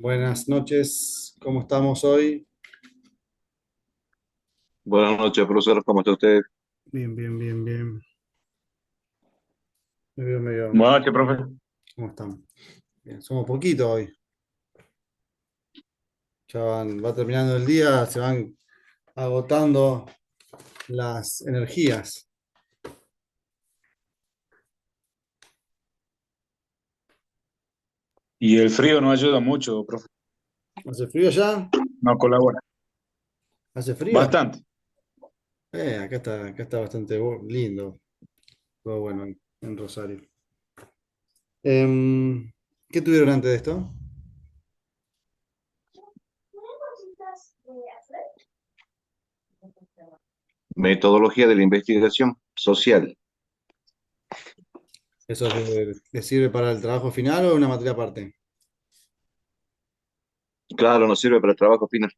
Buenas noches, ¿cómo estamos hoy? Buenas noches, profesor. ¿Cómo está usted? Bien, bien, bien, bien. Me veo medio. Buenas noches, profe. ¿Cómo estamos? Bien, somos poquitos hoy. Va terminando el día, se van agotando las energías. Y el frío no ayuda mucho, profe. ¿Hace frío ya? No colabora. ¿Hace frío? Bastante. Acá está bastante lindo. Todo bueno en Rosario. Em, ¿Qué tuvieron antes de esto? Metodología de la investigación social. ¿Eso les sirve para el trabajo final o una materia aparte? Claro, nos sirve para el trabajo final.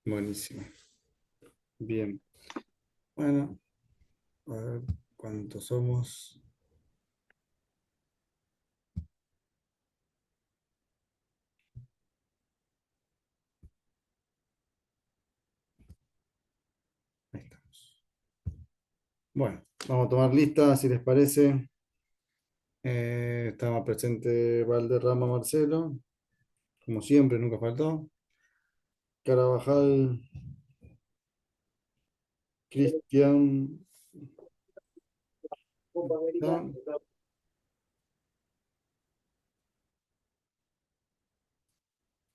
Buenísimo. Bien. Bueno, a ver cuántos somos. Ahí estamos. Bueno, vamos a tomar lista, si les parece. Estaba presente Valderrama Marcelo, como siempre, nunca faltó. Carabajal, Cristian, ¿no?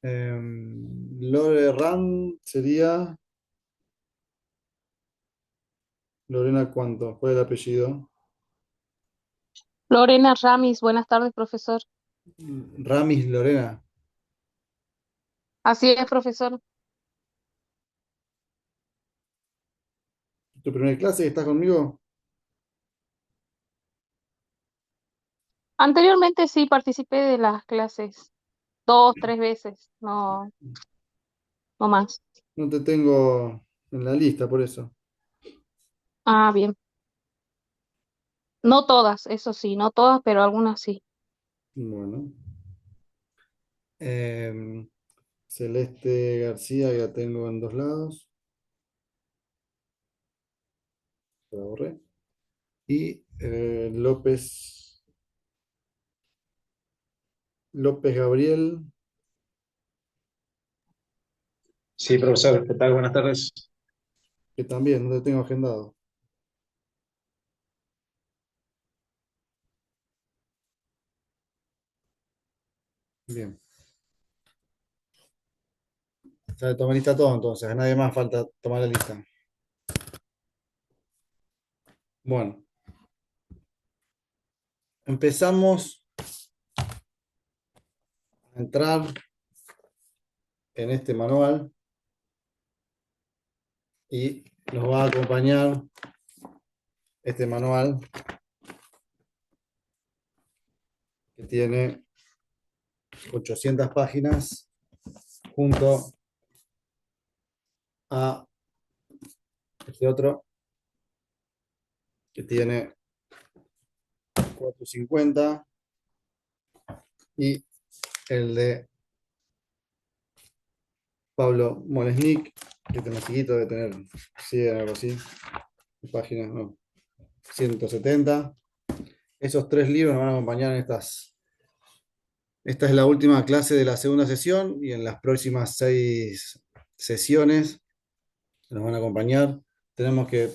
Lore Ram sería Lorena ¿cuánto? ¿Cuál es el apellido? Lorena Ramis, buenas tardes, profesor. Ramis Lorena. Así es, profesor. ¿Tu primera clase? ¿Estás conmigo? Anteriormente sí participé de las clases dos, tres veces, no, no más. No te tengo en la lista, por eso. Ah, bien. No todas, eso sí, no todas, pero algunas sí. Bueno. Em, Celeste García, que la tengo en dos lados. La borré. Y López Gabriel, Sí, profesor. ¿Qué tal? Buenas tardes. que también no te tengo agendado. Bien. Ya tomé lista todo entonces, a nadie más falta tomar la lista. Bueno, empezamos a entrar en este manual y nos va a acompañar este manual que tiene 800 páginas junto a este otro que tiene 450 y el de Pablo Molesnik, que este más chiquito debe tener 100, algo así, páginas, no, 170. Esos tres libros nos van a acompañar en estas. Esta es la última clase de la segunda sesión y en las próximas 6 sesiones nos van a acompañar. Tenemos que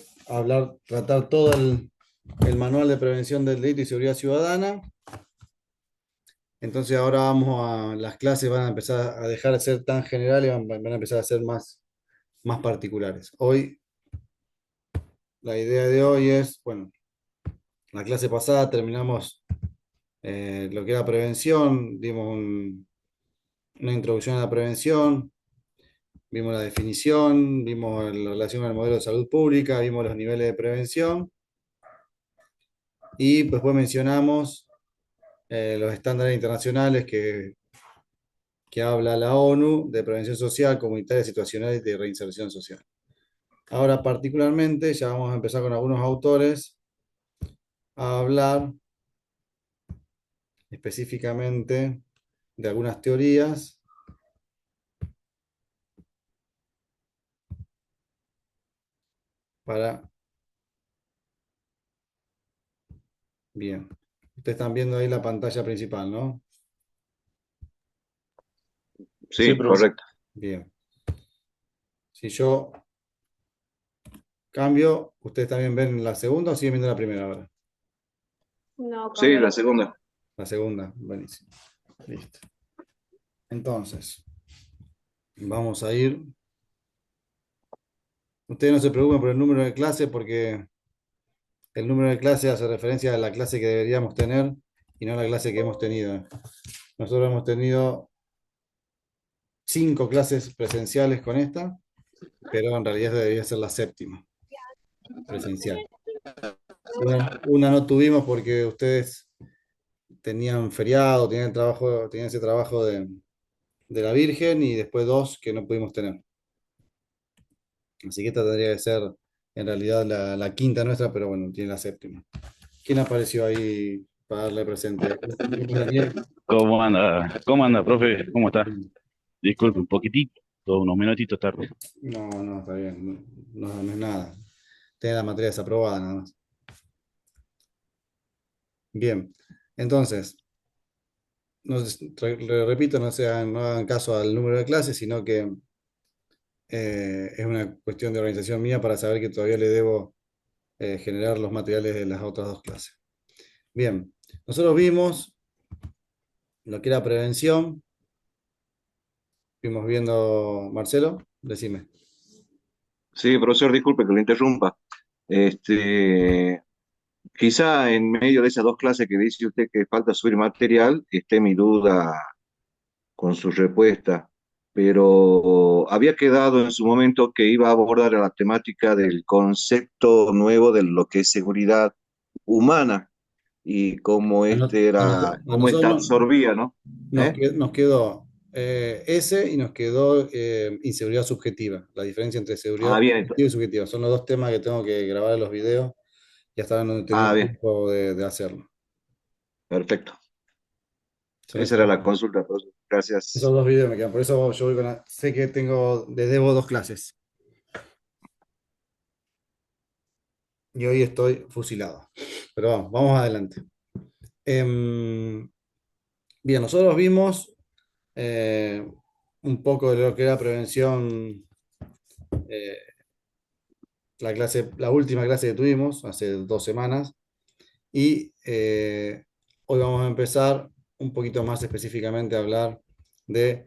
tratar todo el manual de prevención del delito y seguridad ciudadana. Entonces ahora las clases van a empezar a dejar de ser tan generales y van a empezar a ser más particulares. La idea de hoy es, bueno, la clase pasada terminamos lo que era prevención, dimos una introducción a la prevención, vimos la definición, vimos la relación con el modelo de salud pública, vimos los niveles de prevención y después mencionamos los estándares internacionales que habla la ONU de prevención social, comunitaria, situacional y de reinserción social. Ahora, particularmente, ya vamos a empezar con algunos autores a hablar específicamente de algunas teorías para... Bien. Ustedes están viendo ahí la pantalla principal, ¿no? Sí, Sí, profesor. correcto. Bien. Si yo cambio, ¿ustedes también ven la segunda o siguen viendo la primera ahora? No, Sí, cambió la la segunda. La segunda, buenísimo. Listo. Entonces, vamos a ir. Ustedes no se preocupen por el número de clase porque el número de clase hace referencia a la clase que deberíamos tener y no a la clase que hemos tenido. Nosotros hemos tenido 5 clases presenciales con esta, pero en realidad debería ser la séptima presencial. Una no tuvimos porque ustedes tenían feriado, tenían trabajo, tenían ese trabajo de la Virgen y después 2 que no pudimos tener. Así que esta tendría que ser en realidad la quinta nuestra, pero bueno, tiene la séptima. ¿Quién apareció ahí para darle presente? Daniel. ¿Cómo anda, profe? ¿Cómo está? Disculpe, un poquitito, todos unos minutitos tarde. No, no, está bien. No, no es nada. Tiene la materia desaprobada nada más. Bien. Entonces, repito, no hagan caso al número de clases, sino que es una cuestión de organización mía para saber que todavía le debo generar los materiales de las otras 2 clases. Bien, nosotros vimos lo que era prevención. Vimos viendo, Marcelo, decime. Sí, profesor, disculpe que lo interrumpa. Este, quizá en medio de esas dos clases que dice usted que falta subir material, esté mi duda con su respuesta, pero había quedado en su momento que iba a abordar la temática del concepto nuevo de lo que es seguridad humana y cómo este era, A cómo nosotros esta absorbía, ¿no? ¿Eh? nos quedó ese y nos quedó inseguridad subjetiva. La diferencia entre seguridad Ah, bien, objetiva y subjetiva. Son los 2 temas que tengo que grabar en los videos y hasta ahora no he tenido bien, tiempo de hacerlo. perfecto. Son Esa era la consulta, profesor. esos Gracias. 2 videos me quedan. Por eso yo voy con sé que tengo, les debo 2 clases. Y hoy estoy fusilado. Pero vamos adelante. Em, bien, nosotros vimos eh, un poco de lo que era prevención, eh, la última clase que tuvimos hace 2 semanas, y hoy vamos a empezar un poquito más específicamente a hablar de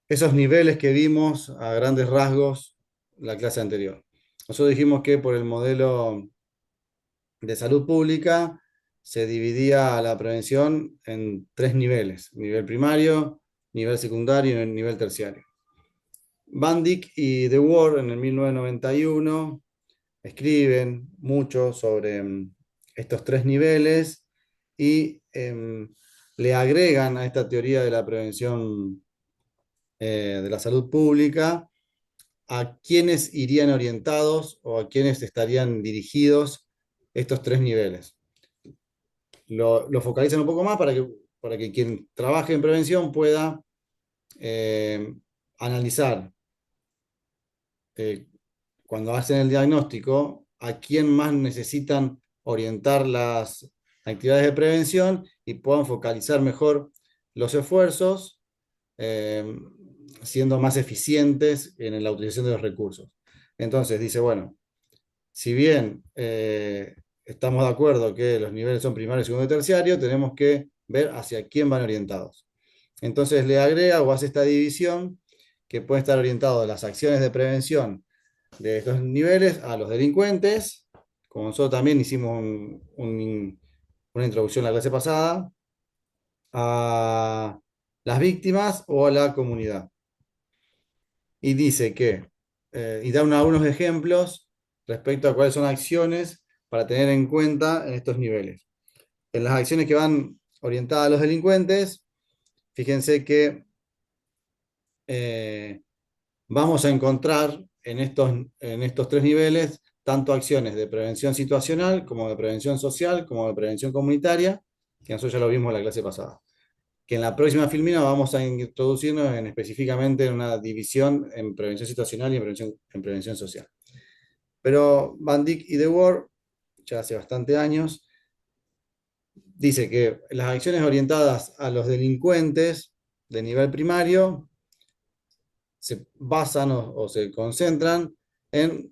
esos niveles que vimos a grandes rasgos la clase anterior. Nosotros dijimos que por el modelo de salud pública se dividía la prevención en 3 niveles: nivel primario, nivel secundario y nivel terciario. Bandic y The Ward en el 1991 escriben mucho sobre estos 3 niveles y le agregan a esta teoría de la prevención de la salud pública a quienes irían orientados o a quienes estarían dirigidos estos 3 niveles. Lo focalizan un poco más para que quien trabaje en prevención pueda eh, analizar eh, cuando hacen el diagnóstico a quién más necesitan orientar las actividades de prevención y puedan focalizar mejor los esfuerzos, eh, siendo más eficientes en la utilización de los recursos. Entonces dice, bueno, si bien estamos de acuerdo que los niveles son primario, segundo y terciario, tenemos que ver hacia quién van orientados. Entonces le agrega o hace esta división que puede estar orientado a las acciones de prevención de estos niveles a los delincuentes, como nosotros también hicimos una introducción la clase pasada, a las víctimas o a la comunidad. Y dice que, y da algunos ejemplos respecto a cuáles son acciones para tener en cuenta en estos niveles. En las acciones que van orientadas a los delincuentes, fíjense que eh, vamos a encontrar en estos 3 niveles tanto acciones de prevención situacional, como de prevención social, como de prevención comunitaria, que nosotros ya lo vimos en la clase pasada. Que en la próxima filmina vamos a introducirnos específicamente en una división en prevención situacional y en prevención social. Pero Van Dyck y Dewar, ya hace bastante años, dice que las acciones orientadas a los delincuentes de nivel primario se basan o se concentran en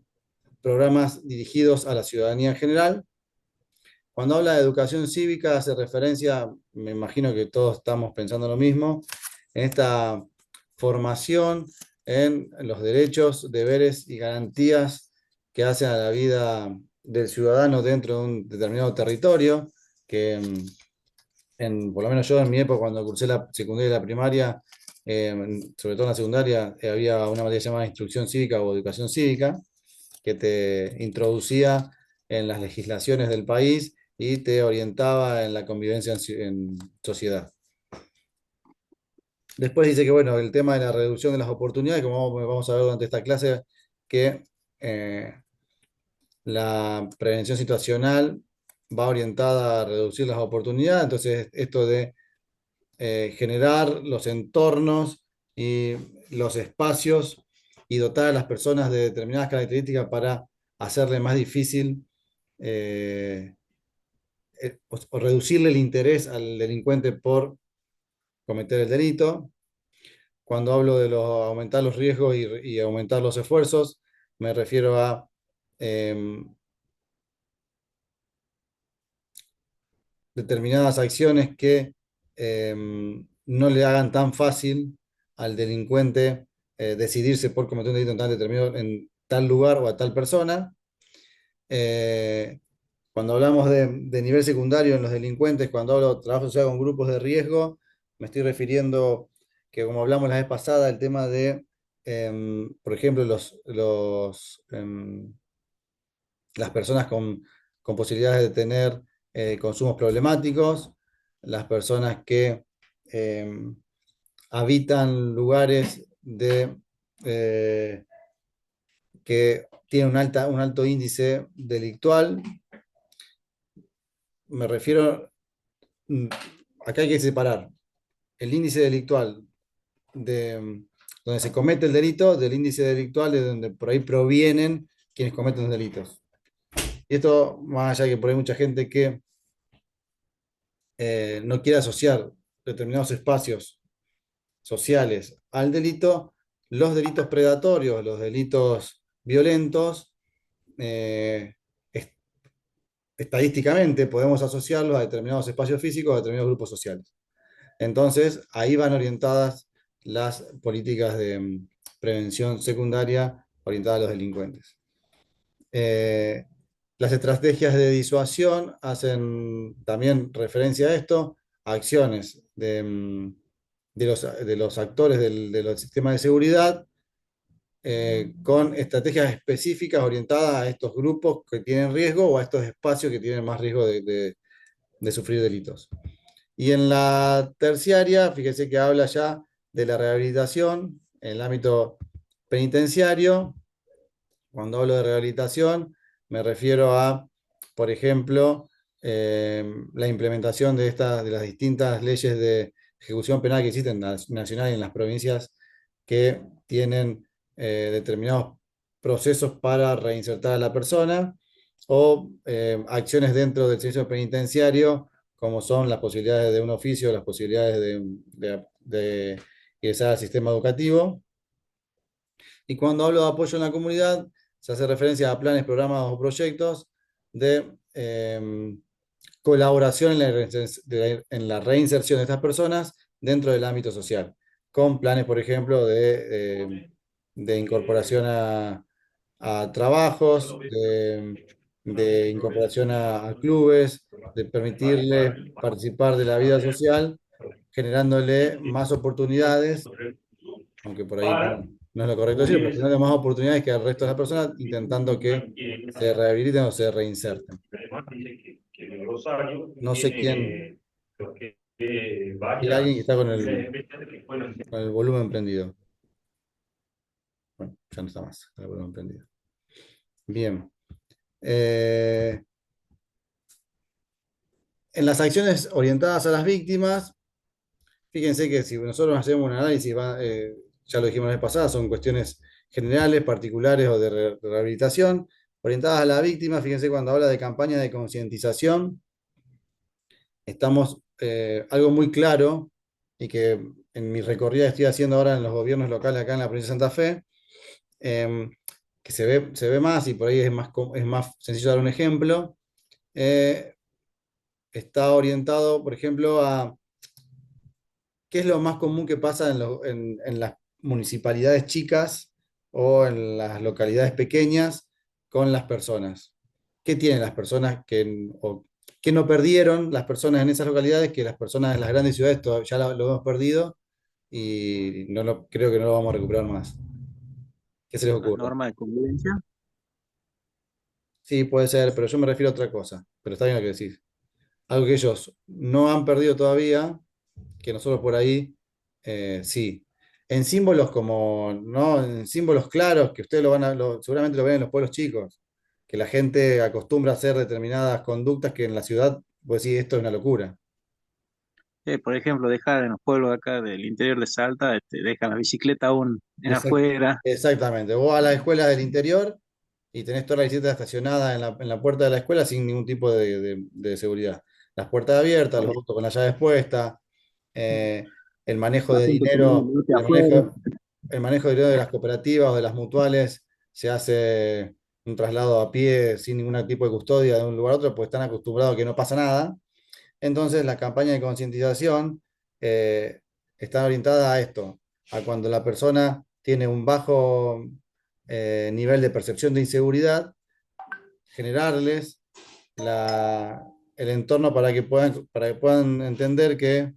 programas dirigidos a la ciudadanía en general. Cuando habla de educación cívica, hace referencia, me imagino que todos estamos pensando lo mismo, en esta formación en los derechos, deberes y garantías que hacen a la vida del ciudadano dentro de un determinado territorio, que por lo menos yo en mi época, cuando cursé la secundaria y la primaria, sobre todo en la secundaria, había una materia llamada instrucción cívica o educación cívica, que te introducía en las legislaciones del país y te orientaba en la convivencia en sociedad. Después dice que, bueno, el tema de la reducción de las oportunidades, como vamos a ver durante esta clase, que la prevención situacional va orientada a reducir las oportunidades, entonces esto de generar los entornos y los espacios y dotar a las personas de determinadas características para hacerle más difícil o reducirle el interés al delincuente por cometer el delito. Cuando hablo de aumentar los riesgos y aumentar los esfuerzos, me refiero a determinadas acciones que no le hagan tan fácil al delincuente decidirse por cometer un delito en tal determinado, en tal lugar o a tal persona. Cuando hablamos de nivel secundario en los delincuentes, cuando hablo de trabajo social con grupos de riesgo, me estoy refiriendo que, como hablamos la vez pasada, el tema de, por ejemplo, las personas con posibilidades de tener consumos problemáticos, las personas que habitan lugares que tienen un alto índice delictual. Me refiero, acá hay que separar el índice delictual donde se comete el delito del índice delictual de donde por ahí provienen quienes cometen los delitos. Y esto, más allá de que por ahí hay mucha gente que no quiere asociar determinados espacios sociales al delito, los delitos predatorios, los delitos violentos, estadísticamente podemos asociarlos a determinados espacios físicos, a determinados grupos sociales. Entonces, ahí van orientadas las políticas de prevención secundaria orientadas a los delincuentes. Las estrategias de disuasión hacen también referencia a esto, a acciones de los actores de los sistemas de seguridad con estrategias específicas orientadas a estos grupos que tienen riesgo o a estos espacios que tienen más riesgo de sufrir delitos. Y en la terciaria, fíjese que habla ya de la rehabilitación en el ámbito penitenciario. Cuando hablo de rehabilitación, me refiero a, por ejemplo, la implementación de las distintas leyes de ejecución penal que existen nacional y en las provincias que tienen determinados procesos para reinsertar a la persona o acciones dentro del servicio penitenciario, como son las posibilidades de un oficio, las posibilidades de ingresar al sistema educativo. Y cuando hablo de apoyo en la comunidad, se hace referencia a planes, programas o proyectos de colaboración en la reinserción de estas personas dentro del ámbito social, con planes, por ejemplo, de incorporación a trabajos, de incorporación a clubes, de permitirle participar de la vida social, generándole más oportunidades, aunque por ahí no es lo correcto decir, pero generándole más oportunidades que al resto de las personas, intentando que se rehabiliten o se reinserten. No sé quién, hay alguien que está con el volumen prendido. Bueno, ya no está más, el volumen prendido. Bien. En las acciones orientadas a las víctimas, fíjense que si nosotros hacemos un análisis, ya lo dijimos la vez pasada, son cuestiones generales, particulares o de rehabilitación. Orientadas a la víctima, fíjense cuando habla de campaña de concientización, estamos, algo muy claro y que en mi recorrida estoy haciendo ahora en los gobiernos locales acá en la provincia de Santa Fe, eh, que se ve más y por ahí es más sencillo dar un ejemplo, eh, está orientado, por ejemplo, a qué es lo más común que pasa en las municipalidades chicas o en las localidades pequeñas con las personas. ¿Qué tienen las personas o qué no perdieron las personas en esas localidades que las personas en las grandes ciudades ya lo hemos perdido y creo que no lo vamos a recuperar más? ¿Qué se les Las ocurre? normas de convivencia. Sí, puede ser, pero yo me refiero a otra cosa. Pero está bien lo que decís. Algo que ellos no han perdido todavía, que nosotros por ahí sí. En símbolos como, ¿no? En símbolos claros, que ustedes seguramente lo ven en los pueblos chicos, que la gente acostumbra a hacer determinadas conductas que en la ciudad, pues sí, esto es una locura. Por ejemplo, dejar en los pueblos acá del interior de Salta, dejan la bicicleta aún en Exact- afuera. Exactamente. Vos a las escuelas del interior y tenés toda la bicicleta estacionada en la puerta de la escuela sin ningún tipo de seguridad. Las puertas abiertas, los autos con las llaves puestas, eh, el manejo La de gente comiendo dinero, mate afuera. el manejo de dinero de las cooperativas o de las mutuales se hace un traslado a pie sin ningún tipo de custodia de un lugar a otro, pues están acostumbrados a que no pasa nada. Entonces, la campaña de concientización eh, está orientada a esto, a cuando la persona tiene un bajo nivel de percepción de inseguridad, generarles el entorno para que puedan entender que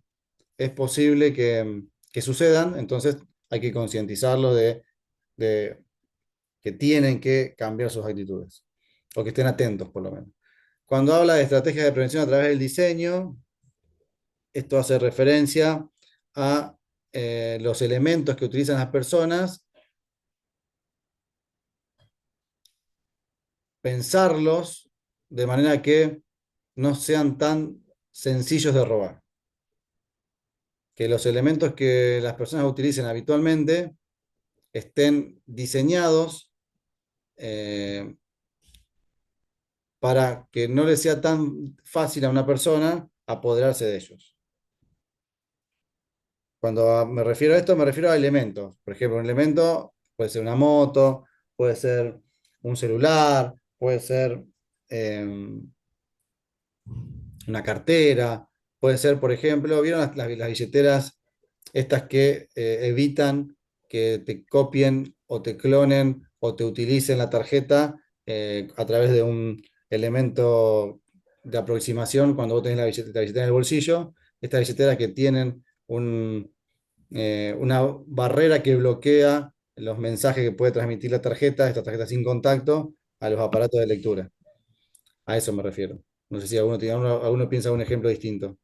es posible que sucedan, entonces hay que concientizarlos de que tienen que cambiar sus actitudes, o que estén atentos por lo menos. Cuando habla de estrategias de prevención a través del diseño, esto hace referencia a los elementos que utilizan las personas, pensarlos de manera que no sean tan sencillos de robar. Que los elementos que las personas utilicen habitualmente estén diseñados eh, para que no le sea tan fácil a una persona apoderarse de ellos. Me refiero a esto, me refiero a elementos. Por ejemplo, un elemento puede ser una moto, puede ser un celular, puede ser eh, una cartera, puede ser, por ejemplo, ¿vieron las billeteras estas que evitan que te copien o te clonen o te utilicen la tarjeta a través de un elemento de aproximación cuando vos tenés la billetera en el bolsillo? Estas billeteras que tienen una barrera que bloquea los mensajes que puede transmitir esta tarjeta sin contacto, a los aparatos de lectura. A eso me refiero. No sé si alguno piensa un ejemplo distinto.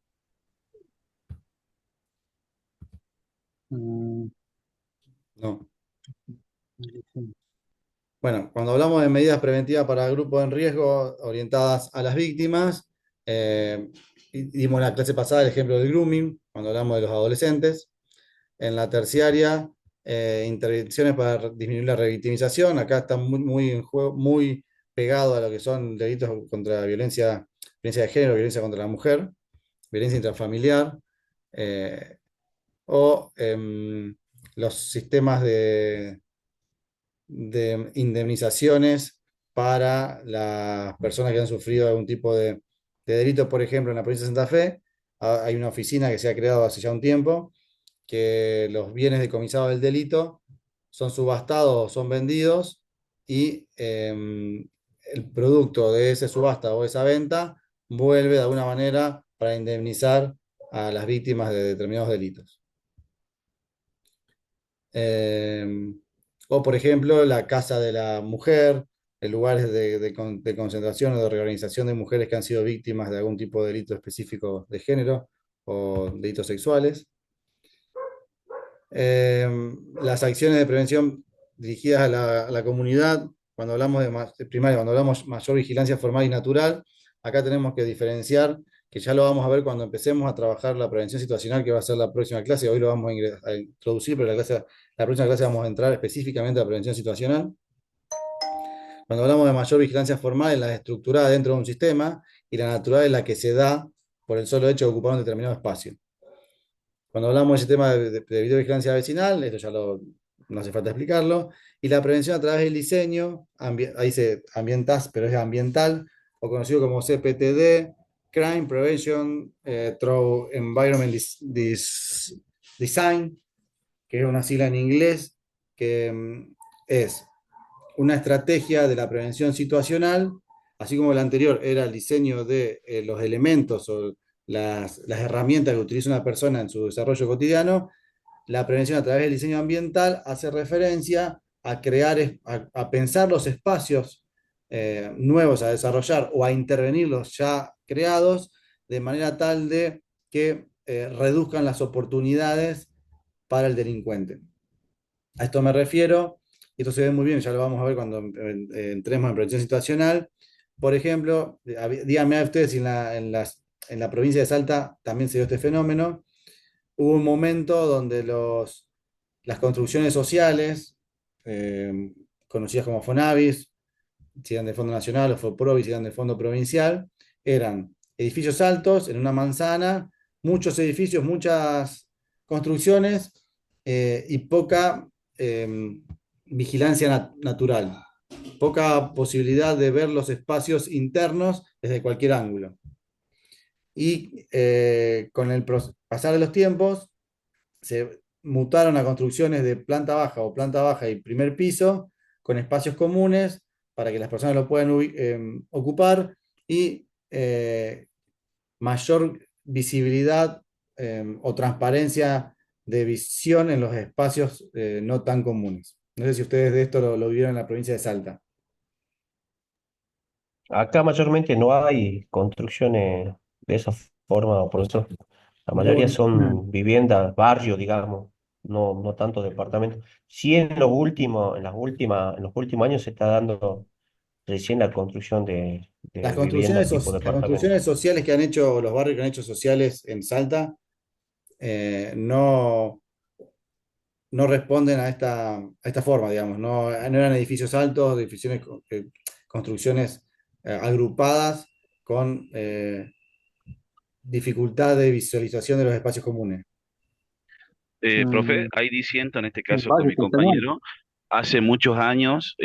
Mm, No. Bueno, cuando hablamos de medidas preventivas para grupos en riesgo orientadas a las víctimas, dimos en la clase pasada el ejemplo del grooming, cuando hablamos de los adolescentes. En la terciaria, intervenciones para disminuir la revictimización. Acá está muy en juego, muy pegado a lo que son delitos contra violencia de género, violencia contra la mujer, violencia intrafamiliar, eh, o los sistemas de indemnizaciones para las personas que han sufrido algún tipo de delito. Por ejemplo, en la provincia de Santa Fe hay una oficina que se ha creado hace ya un tiempo, que los bienes decomisados del delito son subastados o son vendidos y el producto de esa subasta o esa venta vuelve de alguna manera para indemnizar a las víctimas de determinados delitos. Eh, o, por ejemplo, la Casa de la Mujer, en lugares de concentración o de reorganización de mujeres que han sido víctimas de algún tipo de delito específico de género o delitos sexuales. Eh, las acciones de prevención dirigidas a a la comunidad, cuando hablamos de primaria, cuando hablamos mayor vigilancia formal y natural, acá tenemos que diferenciar, que ya lo vamos a ver cuando empecemos a trabajar la prevención situacional, que va a ser la próxima clase. Hoy lo vamos a introducir, pero la próxima clase vamos a entrar específicamente a prevención situacional. Cuando hablamos de mayor vigilancia formal, es la estructurada dentro de un sistema y la natural es la que se da por el solo hecho de ocupar un determinado espacio. Cuando hablamos del sistema de videovigilancia vecinal, esto ya no hace falta explicarlo, y la prevención a través del diseño, ahí se ambientas, pero es ambiental, o conocido como CPTD, Crime Prevention Through Environment Design, que es una sigla en inglés, que es una estrategia de la prevención situacional, así como la anterior era el diseño de los elementos o las herramientas que utiliza una persona en su desarrollo cotidiano. La prevención a través del diseño ambiental hace referencia a crear, a pensar los espacios nuevos a desarrollar o a intervenir los ya creados de manera tal de que reduzcan las oportunidades para el delincuente. A esto me refiero, y esto se ve muy bien, ya lo vamos a ver cuando entremos en prevención situacional. Por ejemplo, díganme a ustedes si en la provincia de Salta también se dio este fenómeno. Hubo un momento donde las construcciones sociales, conocidas como Fonavis, si eran de Fondo Nacional o Foprovi, si eran de Fondo Provincial, eran edificios altos en una manzana, muchos edificios, muchas construcciones y poca vigilancia natural, poca posibilidad de ver los espacios internos desde cualquier ángulo. Y con el pasar de los tiempos, se mutaron a construcciones de planta baja o planta baja y primer piso, con espacios comunes para que las personas lo puedan ocupar y mayor visibilidad o transparencia de visión en los espacios no tan comunes. No sé si ustedes de esto lo vieron en la provincia de Salta. Acá mayormente no hay construcciones de esa forma, por eso la Mirá mayoría vos. son viviendas, barrios, digamos, no tanto departamentos. Sí, en los últimos años se está dando recién la construcción de viviendas tipo Las departamento. construcciones sociales que han hecho, los barrios que han hecho sociales en Salta, no, no responden a esta forma, digamos. No eran edificios altos, construcciones agrupadas con dificultad de visualización de los espacios comunes. Profe, Mm, ahí diciendo en este un caso con barrio mi porteñol. compañero, hace muchos años,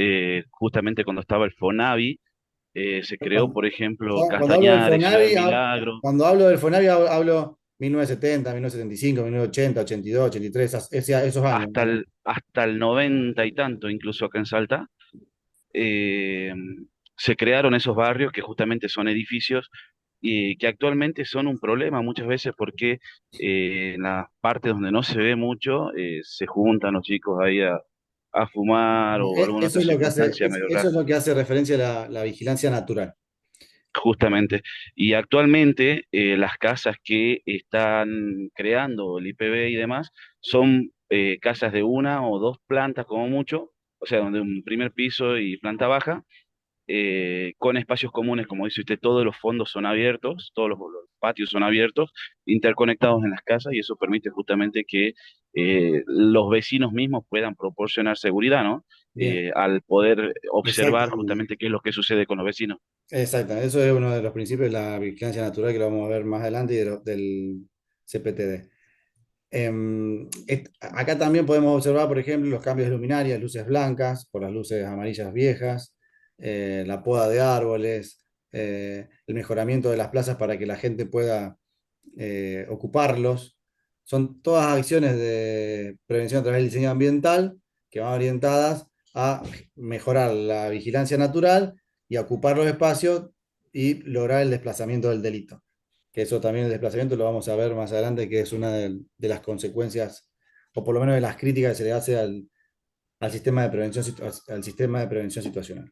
justamente cuando estaba el FONAVI, se creó, Cuando, por ejemplo, cuando hablo del Castañares, Ciudad del FONAVI, Milagro, cuando hablo del FONAVI hablo 1970, 1975, 1980, 82, 83, esos años. hasta el 90 y tanto, incluso acá en Salta, eh, se crearon esos barrios que justamente son edificios y que actualmente son un problema muchas veces porque en las partes donde no se ve mucho, se juntan los chicos ahí a fumar o alguna Eso otra es lo que hace, circunstancia medio eso rara. es lo que hace referencia a la vigilancia natural. Justamente. Y actualmente las casas que están creando el IPB y demás son casas de una o dos plantas como mucho, o sea, donde un primer piso y planta baja, con espacios comunes, como dice usted, todos los fondos son abiertos, todos los patios son abiertos, interconectados en las casas y eso permite justamente que los vecinos mismos puedan proporcionar seguridad, ¿no? Bien, Al poder observar exactamente. justamente qué es lo que sucede con los vecinos. Exactamente. Eso es uno de los principios de la vigilancia natural que lo vamos a ver más adelante y del CPTD. Acá también podemos observar, por ejemplo, los cambios de luminarias, luces blancas por las luces amarillas viejas, la poda de árboles, el mejoramiento de las plazas para que la gente pueda ocuparlos. Son todas acciones de prevención a través del diseño ambiental que van orientadas a mejorar la vigilancia natural y a ocupar los espacios y lograr el desplazamiento del delito, que eso también el desplazamiento lo vamos a ver más adelante, que es una de las consecuencias, o por lo menos de las críticas que se le hace al sistema de prevención, al sistema de prevención situacional.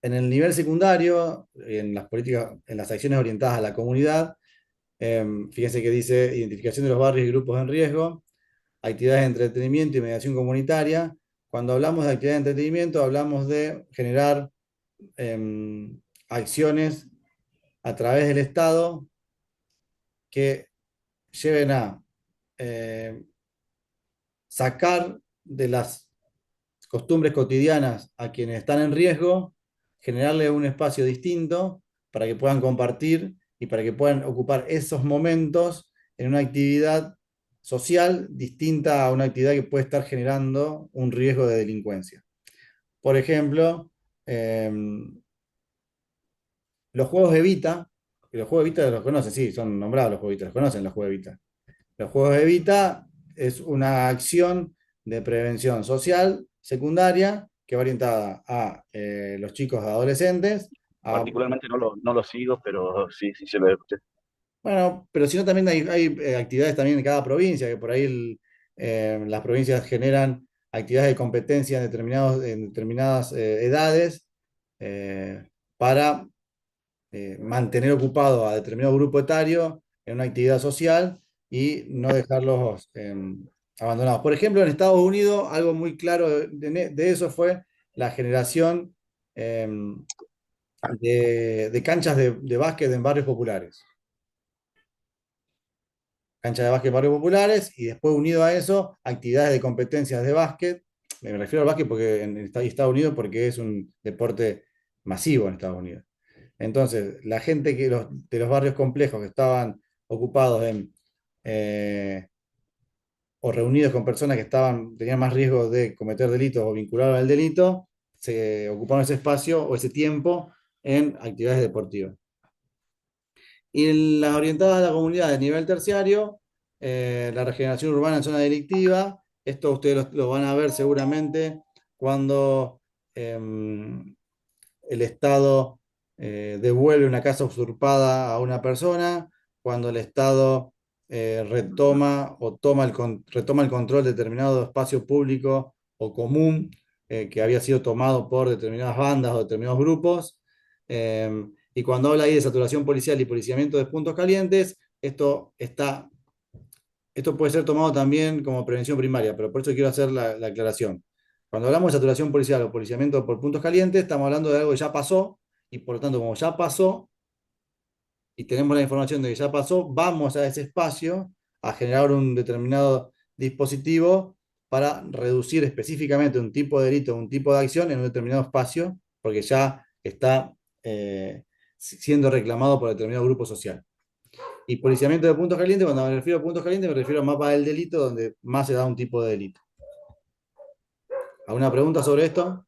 En el nivel secundario, en las políticas, en las acciones orientadas a la comunidad, fíjense que dice identificación de los barrios y grupos en riesgo, actividades de entretenimiento y mediación comunitaria. Cuando hablamos de actividades de entretenimiento, hablamos de generar acciones a través del Estado que lleven a eh, sacar de las costumbres cotidianas a quienes están en riesgo generarle un espacio distinto para que puedan compartir y para que puedan ocupar esos momentos en una actividad social distinta a una actividad que puede estar generando un riesgo de delincuencia. Por ejemplo, los juegos Evita, que los juegos Evita los conocen, sí, son nombrados los juegos Evita, los conocen los juegos Evita. Los juegos Evita es una acción de prevención social secundaria que va orientada a los chicos adolescentes. Particularmente no lo sigo, pero sí, sí se lo escuché. Bueno, pero si no, también hay actividades también en cada provincia, que por ahí las provincias generan actividades de competencia en determinadas edades para mantener ocupado a determinado grupo etario en una actividad social y no dejarlos abandonados. Por ejemplo, en Estados Unidos, algo muy claro de eso fue la generación de canchas de básquet en barrios populares. Canchas de básquet en barrios populares y después unido a eso, actividades de competencias de básquet. Me refiero al básquet porque en Estados Unidos porque es un deporte masivo en Estados Unidos. Entonces, la gente de los barrios complejos que estaban ocupados o reunidos con personas que tenían más riesgo de cometer delitos o vinculados al delito, se ocuparon ese espacio o ese tiempo en actividades deportivas. Y en las orientadas a la comunidad de nivel terciario, la regeneración urbana en zona delictiva, esto ustedes lo van a ver seguramente cuando el Estado devuelve una casa usurpada a una persona, cuando el Estado retoma retoma el control de determinado espacio público o común que había sido tomado por determinadas bandas o determinados grupos. Y cuando habla ahí de saturación policial y policiamiento de puntos calientes, esto puede ser tomado también como prevención primaria, pero por eso quiero hacer la aclaración. Cuando hablamos de saturación policial o policiamiento por puntos calientes, estamos hablando de algo que ya pasó, y por lo tanto, como ya pasó, y tenemos la información de que ya pasó, vamos a ese espacio a generar un determinado dispositivo para reducir específicamente un tipo de delito, un tipo de acción en un determinado espacio, porque ya está siendo reclamado por determinado grupo social. Y policiamiento de puntos calientes, cuando me refiero a puntos calientes, me refiero a mapa del delito donde más se da un tipo de delito. ¿Alguna pregunta sobre esto?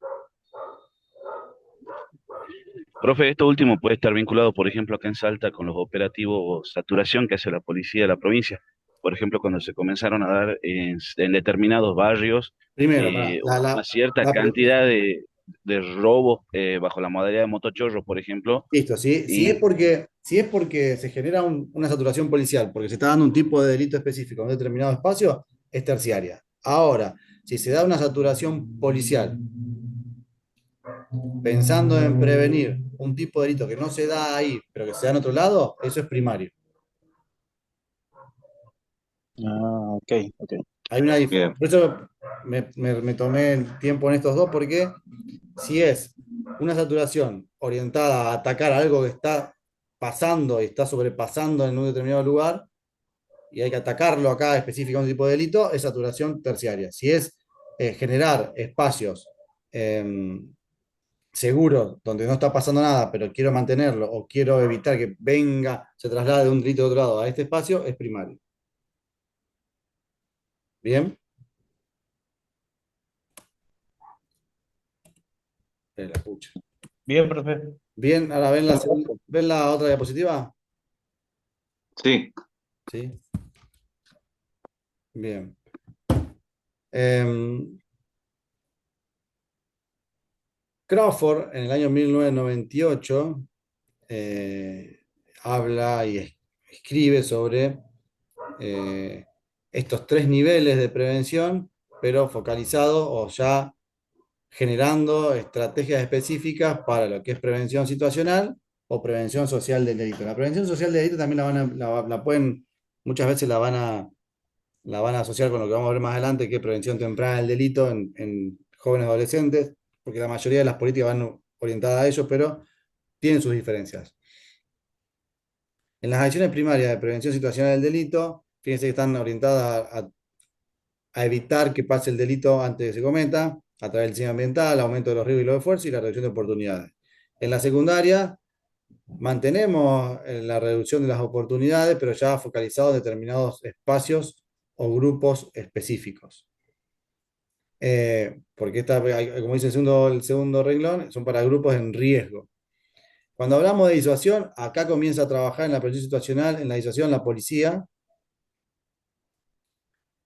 Profe, esto último puede estar vinculado, por ejemplo, acá en Salta con los operativos saturación que hace la policía de la provincia. Por ejemplo, cuando se comenzaron a dar en determinados barrios Primero, pará, una cierta cantidad de robos bajo la modalidad de motochorro, por ejemplo, listo, si y es porque se genera una saturación policial, porque se está dando un tipo de delito específico en un determinado espacio, es terciaria. Ahora, si se da una saturación policial pensando en prevenir un tipo de delito que no se da ahí, pero que se da en otro lado, eso es primario. Ah, ok, ok. Hay una Bien. Por eso me tomé el tiempo en estos dos, porque si es una saturación orientada a atacar algo que está pasando y está sobrepasando en un determinado lugar, y hay que atacarlo acá específicamente un tipo de delito, es saturación terciaria. Si es generar espacios seguros donde no está pasando nada, pero quiero mantenerlo o quiero evitar que venga, se traslade de un delito de otro lado a este espacio, es primario. ¿Bien? La escucho. Bien, profe. Bien, ahora ven la otra diapositiva. Sí, Sí. Bien. Em, Crawford, en el año 1998, habla y escribe sobre estos tres niveles de prevención, pero focalizados o ya generando estrategias específicas para lo que es prevención situacional o prevención social del delito. La prevención social del delito también la pueden, muchas veces la van a asociar con lo que vamos a ver más adelante, que es prevención temprana del delito en jóvenes adolescentes, porque la mayoría de las políticas van orientadas a ello, pero tienen sus diferencias. En las acciones primarias de prevención situacional del delito, fíjense que están orientadas a evitar que pase el delito antes de que se cometa, a través del diseño ambiental, aumento de los riesgos y los esfuerzos y la reducción de oportunidades. En la secundaria mantenemos la reducción de las oportunidades, pero ya focalizado en determinados espacios o grupos específicos. Porque como dice el segundo renglón, son para grupos en riesgo. Cuando hablamos de disuasión, acá comienza a trabajar en la prevención situacional, en la disuasión, la policía,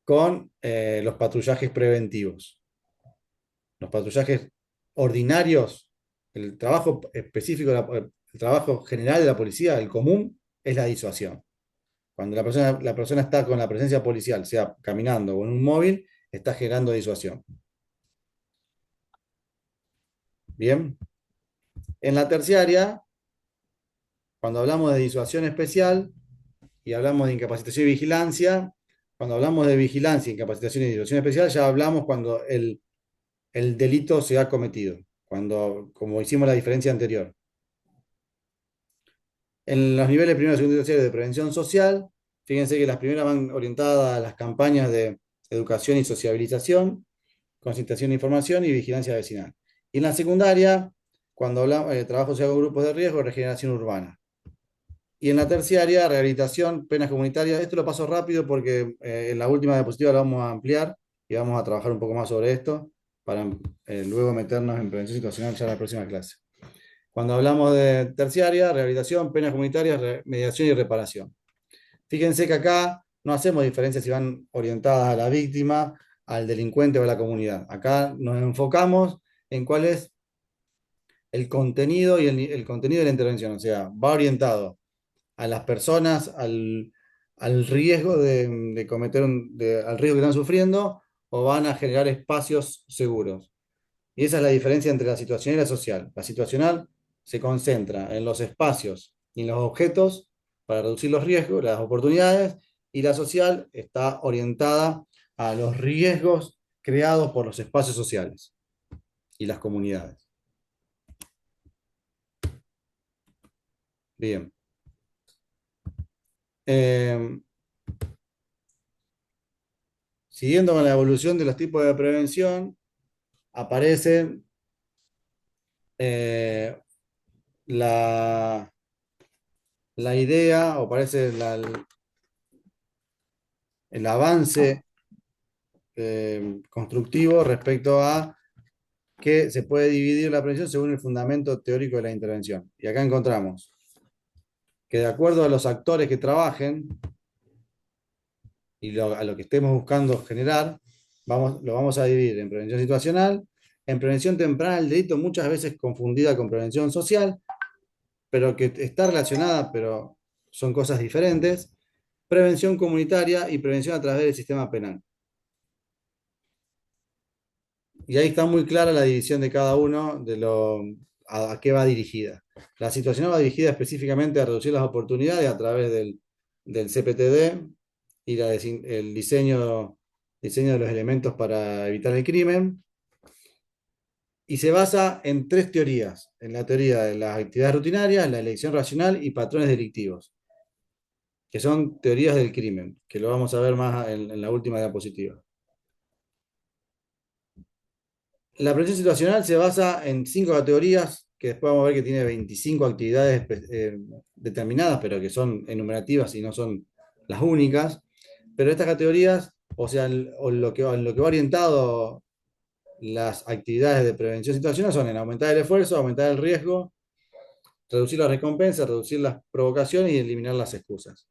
con los patrullajes preventivos. Los patrullajes ordinarios, el trabajo específico, el trabajo general de la policía, el común, es la disuasión. Cuando la persona está con la presencia policial, sea caminando o en un móvil, está generando disuasión. Bien. En la terciaria, cuando hablamos de disuasión especial y hablamos de incapacitación y vigilancia, cuando hablamos de vigilancia, incapacitación y disuasión especial, ya hablamos cuando el delito se ha cometido, como hicimos la diferencia anterior. En los niveles primero, segundo y tercero de prevención social, fíjense que las primeras van orientadas a las campañas de educación y sociabilización, concientización de información y vigilancia vecinal. Y en la secundaria, cuando hablamos de trabajo social con grupos de riesgo, regeneración urbana. Y en la terciaria, rehabilitación, penas comunitarias. Esto lo paso rápido porque en la última diapositiva lo vamos a ampliar y vamos a trabajar un poco más sobre esto para luego meternos en prevención situacional ya en la próxima clase. Cuando hablamos de terciaria, rehabilitación, penas comunitarias, mediación y reparación. Fíjense que acá no hacemos diferencias si van orientadas a la víctima, al delincuente o a la comunidad. Acá nos enfocamos en cuál es el contenido y el contenido de la intervención. O sea, va orientado a las personas, al riesgo de cometer al riesgo que están sufriendo, o van a generar espacios seguros. Y esa es la diferencia entre la situacional y la social. La situacional se concentra en los espacios y en los objetos para reducir los riesgos, las oportunidades, y la social está orientada a los riesgos creados por los espacios sociales y las comunidades. Bien. Siguiendo con la evolución de los tipos de prevención, aparece la idea, o aparece el avance constructivo respecto a que se puede dividir la prevención según el fundamento teórico de la intervención. Y acá encontramos que de acuerdo a los actores que trabajen y a lo que estemos buscando generar, lo vamos a dividir en prevención situacional, en prevención temprana del delito, muchas veces confundida con prevención social, pero que está relacionada, pero son cosas diferentes, prevención comunitaria y prevención a través del sistema penal. Y ahí está muy clara la división de cada uno a qué va dirigida. La situacional va dirigida específicamente a reducir las oportunidades a través del CPTD y el diseño de los elementos para evitar el crimen. Y se basa en tres teorías: en la teoría de las actividades rutinarias, la elección racional y patrones delictivos, que son teorías del crimen, que lo vamos a ver más en la última diapositiva. La prevención situacional se basa en 5 categorías, que después vamos a ver que tiene 25 actividades determinadas, pero que son enumerativas y no son las únicas. Pero estas categorías, o sea, en lo que va orientado las actividades de prevención situacional, son en aumentar el esfuerzo, aumentar el riesgo, reducir las recompensas, reducir las provocaciones y eliminar las excusas.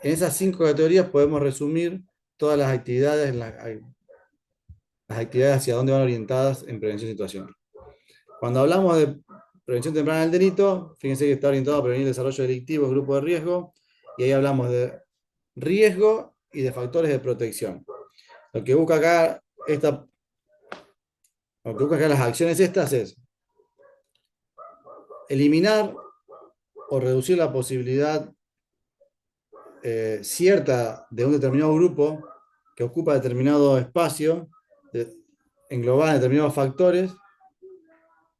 En esas 5 categorías podemos resumir todas las actividades, las actividades hacia dónde van orientadas en prevención situacional. Cuando hablamos de prevención temprana del delito, fíjense que está orientado a prevenir el desarrollo delictivo en grupos de riesgo, y ahí hablamos de riesgo y de factores de protección. Lo que busca acá las acciones estas es eliminar o reducir la posibilidad cierta de un determinado grupo que ocupa determinado espacio, englobada en determinados factores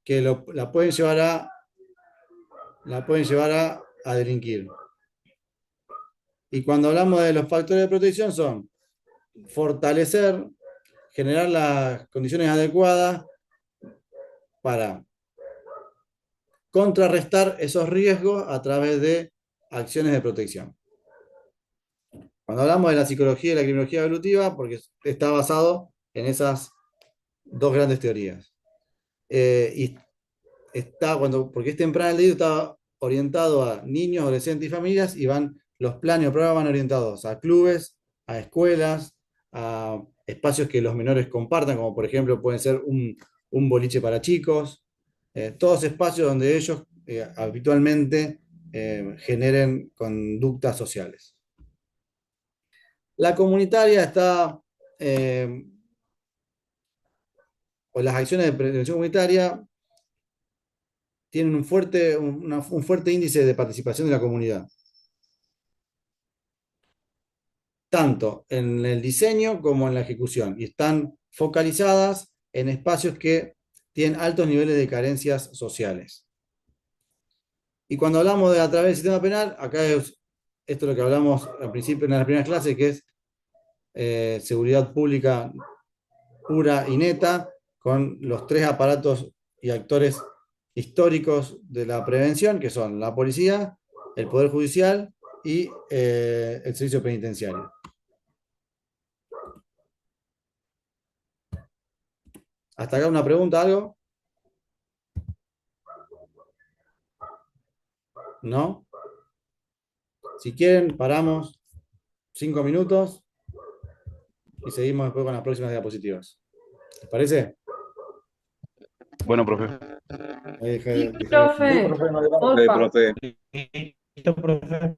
que la pueden llevar a delinquir. Y cuando hablamos de los factores de protección son fortalecer, generar las condiciones adecuadas para contrarrestar esos riesgos a través de acciones de protección. Cuando hablamos de la psicología y la criminología evolutiva, porque está basado en esas dos grandes teorías. Y porque es temprano el delito, está orientado a niños, adolescentes y familias, y los planes o programas van orientados a clubes, a escuelas, a espacios que los menores compartan, como por ejemplo pueden ser un boliche para chicos, todos espacios donde ellos habitualmente generen conductas sociales. La comunitaria está, o las acciones de prevención comunitaria tienen un fuerte índice de participación de la comunidad, tanto en el diseño como en la ejecución, y están focalizadas en espacios que tienen altos niveles de carencias sociales. Y cuando hablamos de a través del sistema penal, acá esto es lo que hablamos al principio en las primeras clases, que es seguridad pública pura y neta, con los tres aparatos y actores históricos de la prevención, que son la policía, el Poder Judicial y el servicio penitenciario. ¿Hasta acá una pregunta, algo? ¿No? Si quieren, paramos 5 minutos y seguimos después con las próximas diapositivas. ¿Les parece? Bueno, profe. Sí, Sí, profe, profe, no le vamos. Ok, porfa. profe. Listo, profe.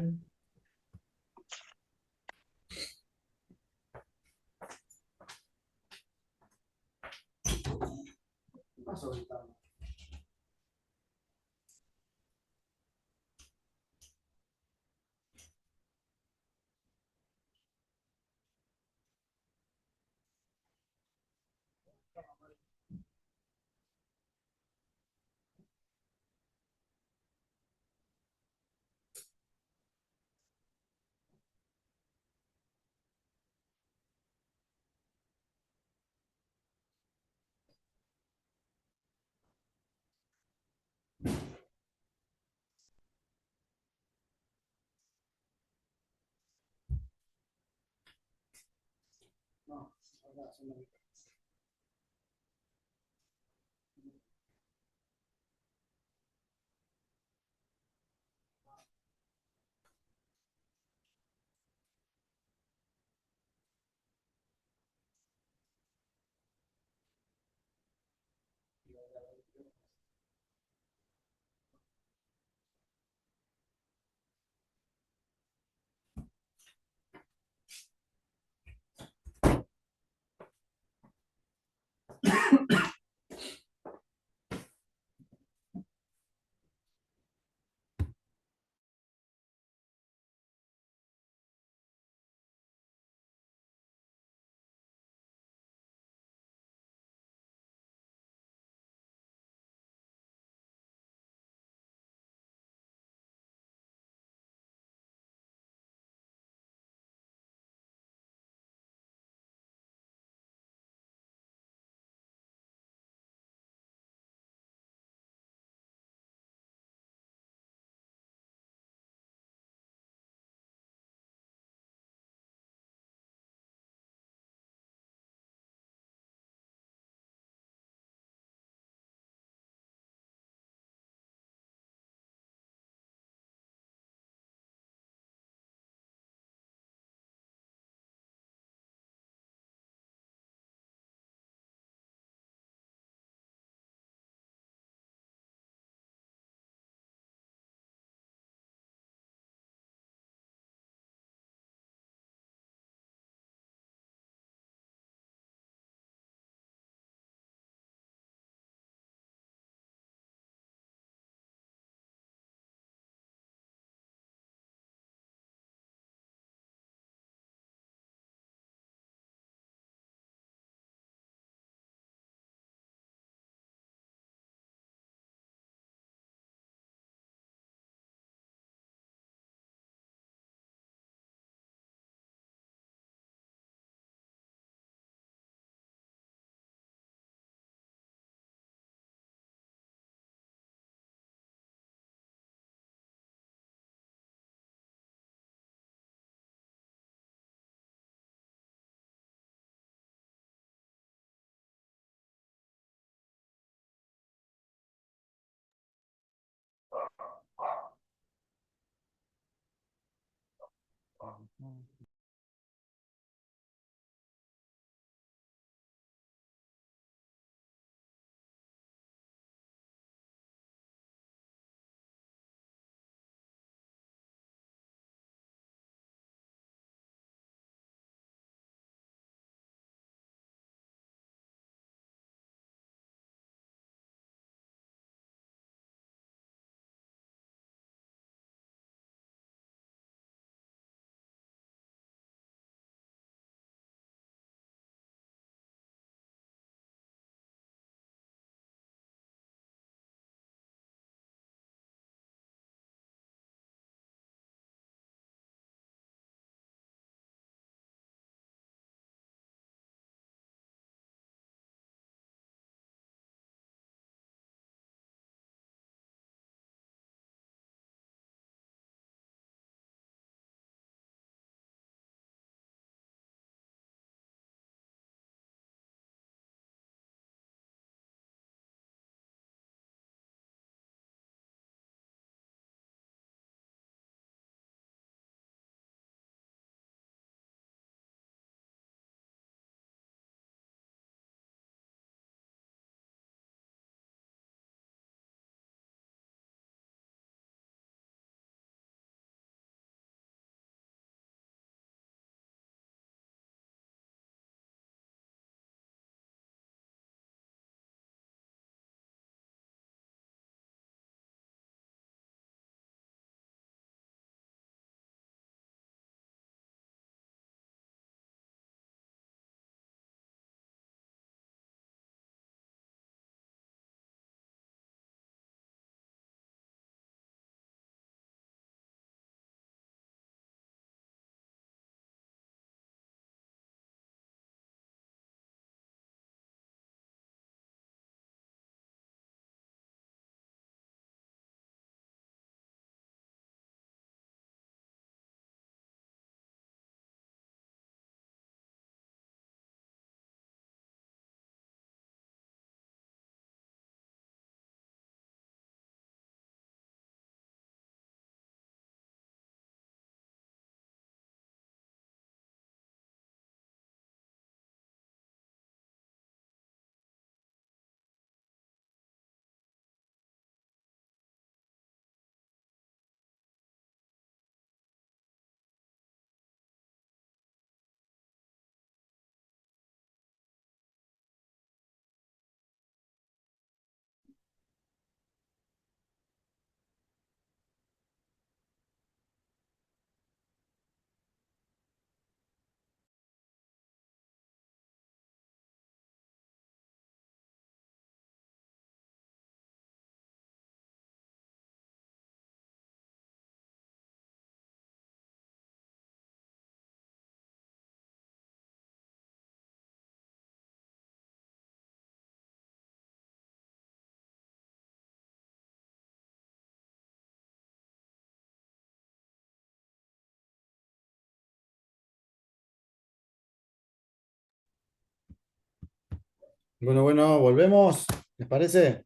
Bueno, bueno, volvemos. ¿Les parece?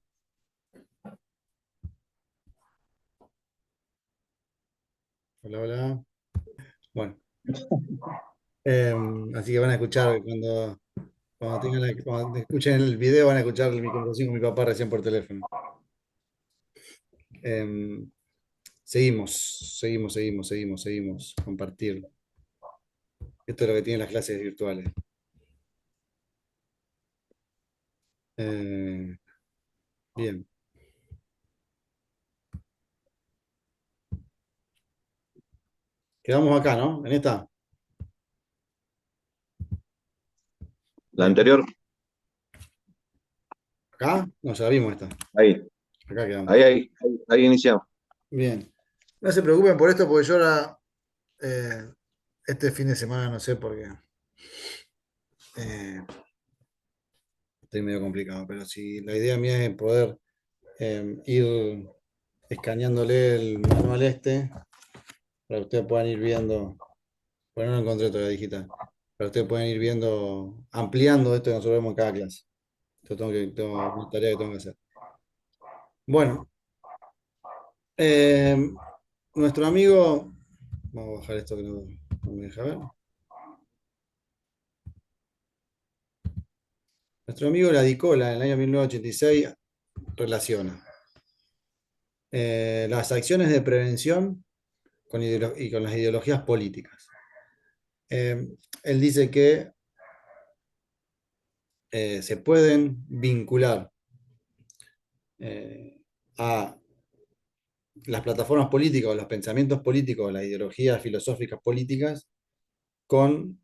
Hola, hola. Bueno, así que van a escuchar cuando escuchen el video, van a escuchar mi conversación con mi papá recién por teléfono. Em, seguimos. Compartir. Esto es lo que tienen las clases virtuales. Eh, bien. Quedamos acá, ¿no? En esta. La anterior, ¿Acá? No, ya la vimos esta. ahí, Acá quedamos. ahí iniciamos. Bien. No se preocupen por esto porque yo ahora, eh, este fin de semana, no sé por qué. eh, estoy medio complicado, pero si la idea mía es poder ir escaneándole el manual este, para que ustedes puedan ir viendo, bueno, no lo encontré todavía digital, para que ustedes puedan ir viendo, ampliando esto que nosotros vemos en cada clase. Esto tengo una tarea que tengo que hacer. Bueno, eh, nuestro amigo, vamos a bajar esto que no. No me deja ver. Nuestro amigo Ladicola, en el año 1986, relaciona las acciones de prevención y con las ideologías políticas. Él dice que se pueden vincular a las plataformas políticas o los pensamientos políticos, las ideologías filosóficas políticas, con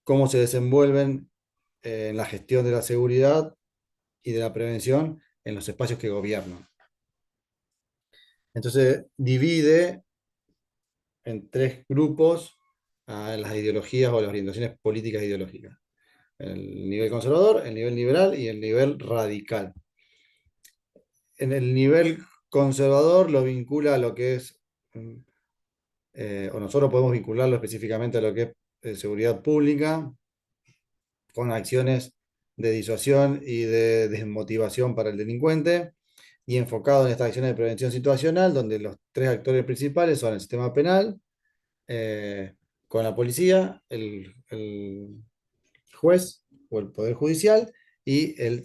cómo se desenvuelven en la gestión de la seguridad y de la prevención en los espacios que gobiernan. Entonces divide en tres grupos a las ideologías o las orientaciones políticas e ideológicas: el nivel conservador, el nivel liberal y el nivel radical. En el nivel conservador lo vincula a lo que es, o nosotros podemos vincularlo específicamente a lo que es seguridad pública, con acciones de disuasión y de desmotivación para el delincuente, y enfocado en estas acciones de prevención situacional, donde los tres actores principales son el sistema penal, con la policía, el juez o el poder judicial y el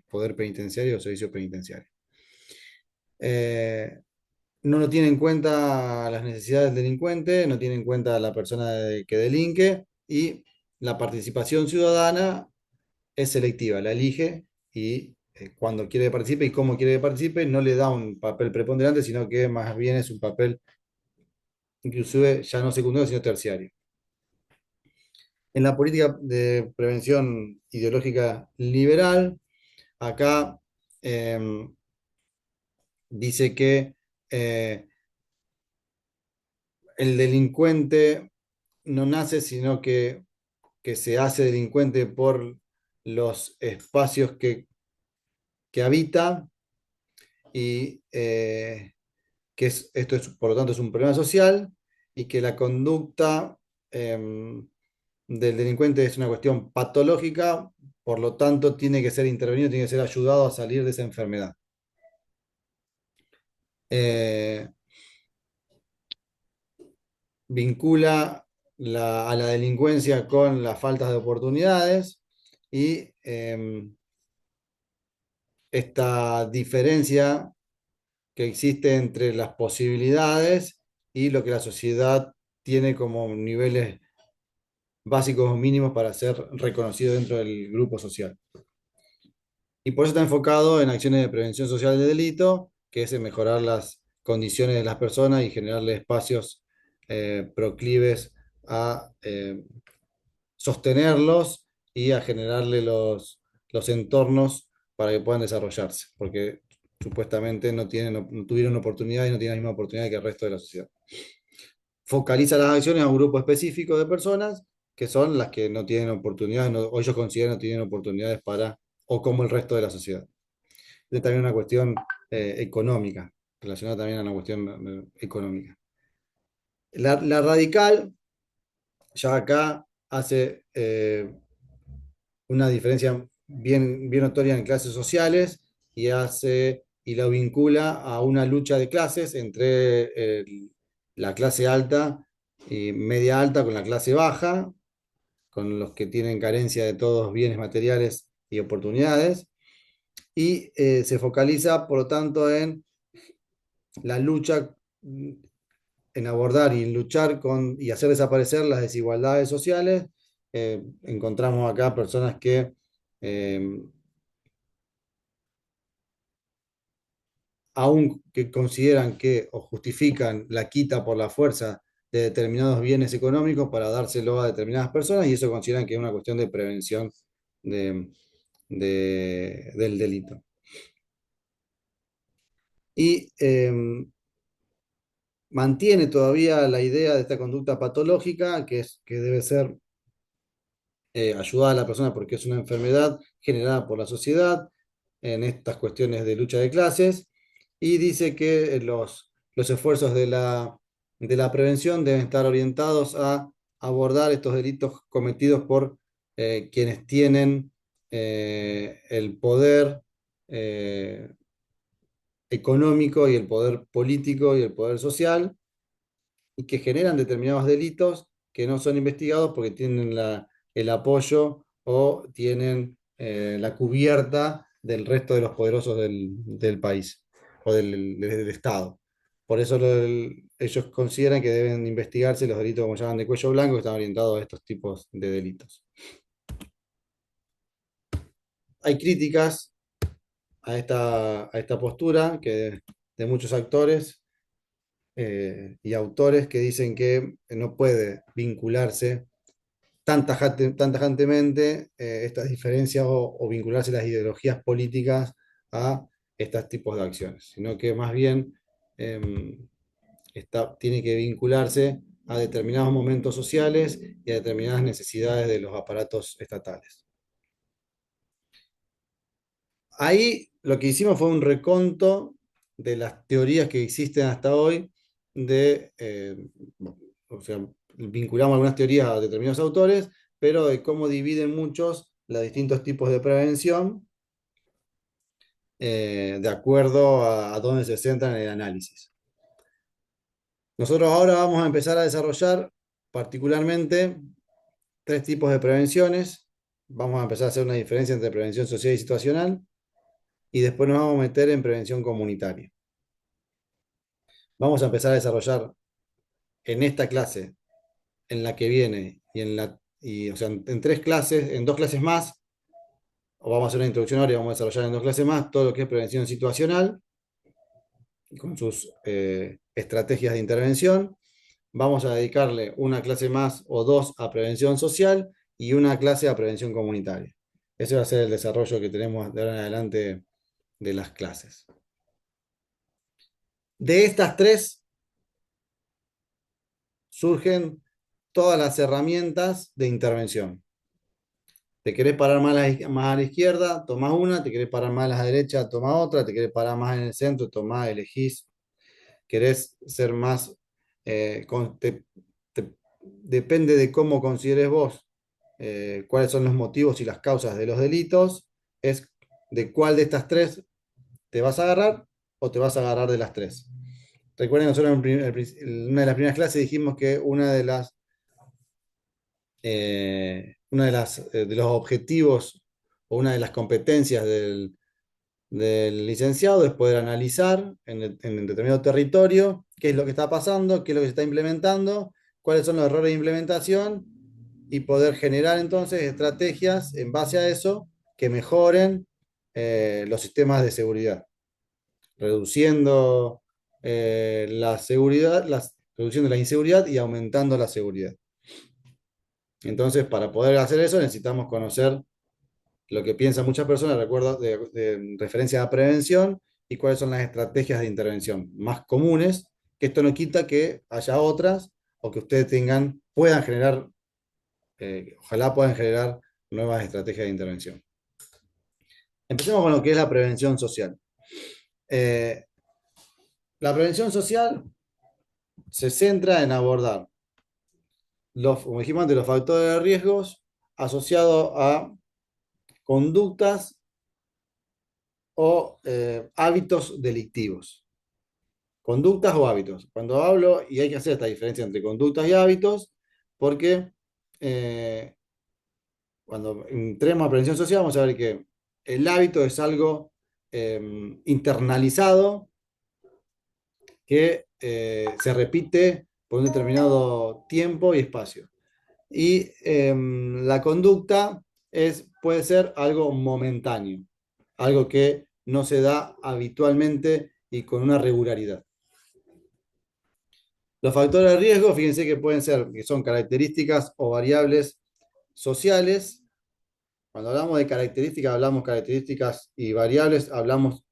poder penitenciario o servicio penitenciario. No tiene en cuenta las necesidades del delincuente, no tiene en cuenta a la persona que delinque, y la participación ciudadana es selectiva, la elige, y cuando quiere que participe y cómo quiere que participe, no le da un papel preponderante, sino que más bien es un papel inclusive ya no secundario, sino terciario. En la política de prevención ideológica liberal, acá dice que el delincuente no nace, sino que se hace delincuente por los espacios que habita, y esto es, por lo tanto, es un problema social, y que la conducta del delincuente es una cuestión patológica, por lo tanto tiene que ser intervenido, tiene que ser ayudado a salir de esa enfermedad. Eh, Vincula a la delincuencia con las faltas de oportunidades, y esta diferencia que existe entre las posibilidades y lo que la sociedad tiene como niveles básicos o mínimos para ser reconocido dentro del grupo social. Y por eso está enfocado en acciones de prevención social del delito, que es en mejorar las condiciones de las personas y generarle espacios proclives a sostenerlos y a generarle los entornos para que puedan desarrollarse, porque supuestamente no tuvieron oportunidad y no tienen la misma oportunidad que el resto de la sociedad. Focaliza las acciones a un grupo específico de personas, que son las que no tienen oportunidades, o ellos consideran que no tienen oportunidades o como el resto de la sociedad. Es también una cuestión económica, relacionada también a una cuestión económica. La radical, ya acá hace una diferencia bien notoria en clases sociales, y lo vincula a una lucha de clases entre la clase alta y media alta con la clase baja, con los que tienen carencia de todos bienes materiales y oportunidades, y se focaliza, por lo tanto, en la lucha, en abordar y luchar y hacer desaparecer las desigualdades sociales. Encontramos acá personas que aun que consideran que o justifican la quita por la fuerza de determinados bienes económicos para dárselo a determinadas personas, y eso consideran que es una cuestión de prevención del delito. Y mantiene todavía la idea de esta conducta patológica, que debe ser ayudada a la persona porque es una enfermedad generada por la sociedad en estas cuestiones de lucha de clases, y dice que los esfuerzos de la prevención deben estar orientados a abordar estos delitos cometidos por quienes tienen el poder económico y el poder político y el poder social, y que generan determinados delitos que no son investigados porque tienen el apoyo o tienen la cubierta del resto de los poderosos del país o del Estado. Por eso ellos consideran que deben investigarse los delitos, como llaman, de cuello blanco, que están orientados a estos tipos de delitos. Hay críticas a esta postura de muchos actores y autores que dicen que no puede vincularse tan tajantemente estas diferencias o vincularse las ideologías políticas a estos tipos de acciones, sino que más bien tiene que vincularse a determinados momentos sociales y a determinadas necesidades de los aparatos estatales. Ahí lo que hicimos fue un reconto de las teorías que existen hasta hoy, o sea, vinculamos algunas teorías a determinados autores, pero de cómo dividen muchos los distintos tipos de prevención de acuerdo a dónde se centran en el análisis. Nosotros ahora vamos a empezar a desarrollar particularmente 3 tipos de prevenciones. Vamos a empezar a hacer una diferencia entre prevención social y situacional y después nos vamos a meter en prevención comunitaria. Vamos a empezar a desarrollar en esta clase, en la que viene o sea, en 3 clases, en 2 clases más, o vamos a hacer una introducción ahora y vamos a desarrollar en 2 clases más todo lo que es prevención situacional con sus estrategias de intervención. Vamos a dedicarle una clase más o 2 a prevención social y una clase a prevención comunitaria. Ese va a ser el desarrollo que tenemos de ahora en adelante de las clases. De estas 3 surgen todas las herramientas de intervención. Te querés parar más a la izquierda, tomás una, te querés parar más a la derecha, tomás otra, te querés parar más en el centro, tomás, elegís. Querés ser más, depende de cómo consideres vos cuáles son los motivos y las causas de los delitos, es de cuál de estas 3 te vas a agarrar o te vas a agarrar de las 3. Recuerden, nosotros en una de las primeras clases dijimos que de los objetivos o una de las competencias del licenciado es poder analizar en determinado territorio qué es lo que está pasando, qué es lo que se está implementando, cuáles son los errores de implementación y poder generar entonces estrategias en base a eso que mejoren los sistemas de seguridad, reduciendo la seguridad, reduciendo la inseguridad y aumentando la seguridad. Entonces, para poder hacer eso necesitamos conocer lo que piensan muchas personas, recuerdo, de referencia a prevención y cuáles son las estrategias de intervención más comunes, que esto no quita que haya otras o que ustedes puedan generar, ojalá puedan generar nuevas estrategias de intervención. Empecemos con lo que es la prevención social. La prevención social se centra en abordar, como dijimos antes, los factores de riesgos asociados a conductas o hábitos delictivos. Conductas o hábitos. Cuando hablo, y hay que hacer esta diferencia entre conductas y hábitos, porque cuando entremos a prevención social vamos a ver que el hábito es algo internalizado que se repite por un determinado tiempo y espacio. Y la conducta puede ser algo momentáneo, algo que no se da habitualmente y con una regularidad. Los factores de riesgo, fíjense que son características o variables sociales. Cuando hablamos de características y variables, hablamos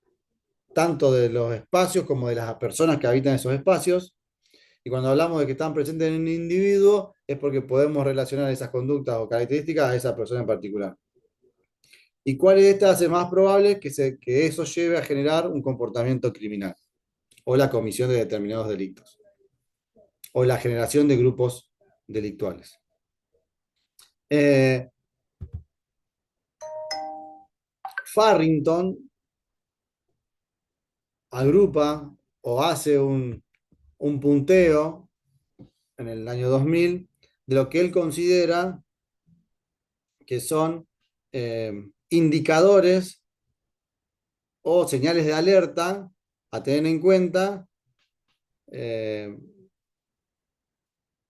tanto de los espacios como de las personas que habitan esos espacios. Y cuando hablamos de que están presentes en un individuo, es porque podemos relacionar esas conductas o características a esa persona en particular. ¿Y cuál de estas hace más probable que eso lleve a generar un comportamiento criminal o la comisión de determinados delitos o la generación de grupos delictuales? Farrington agrupa o hace un punteo en el año 2000 de lo que él considera que son indicadores o señales de alerta a tener en cuenta eh,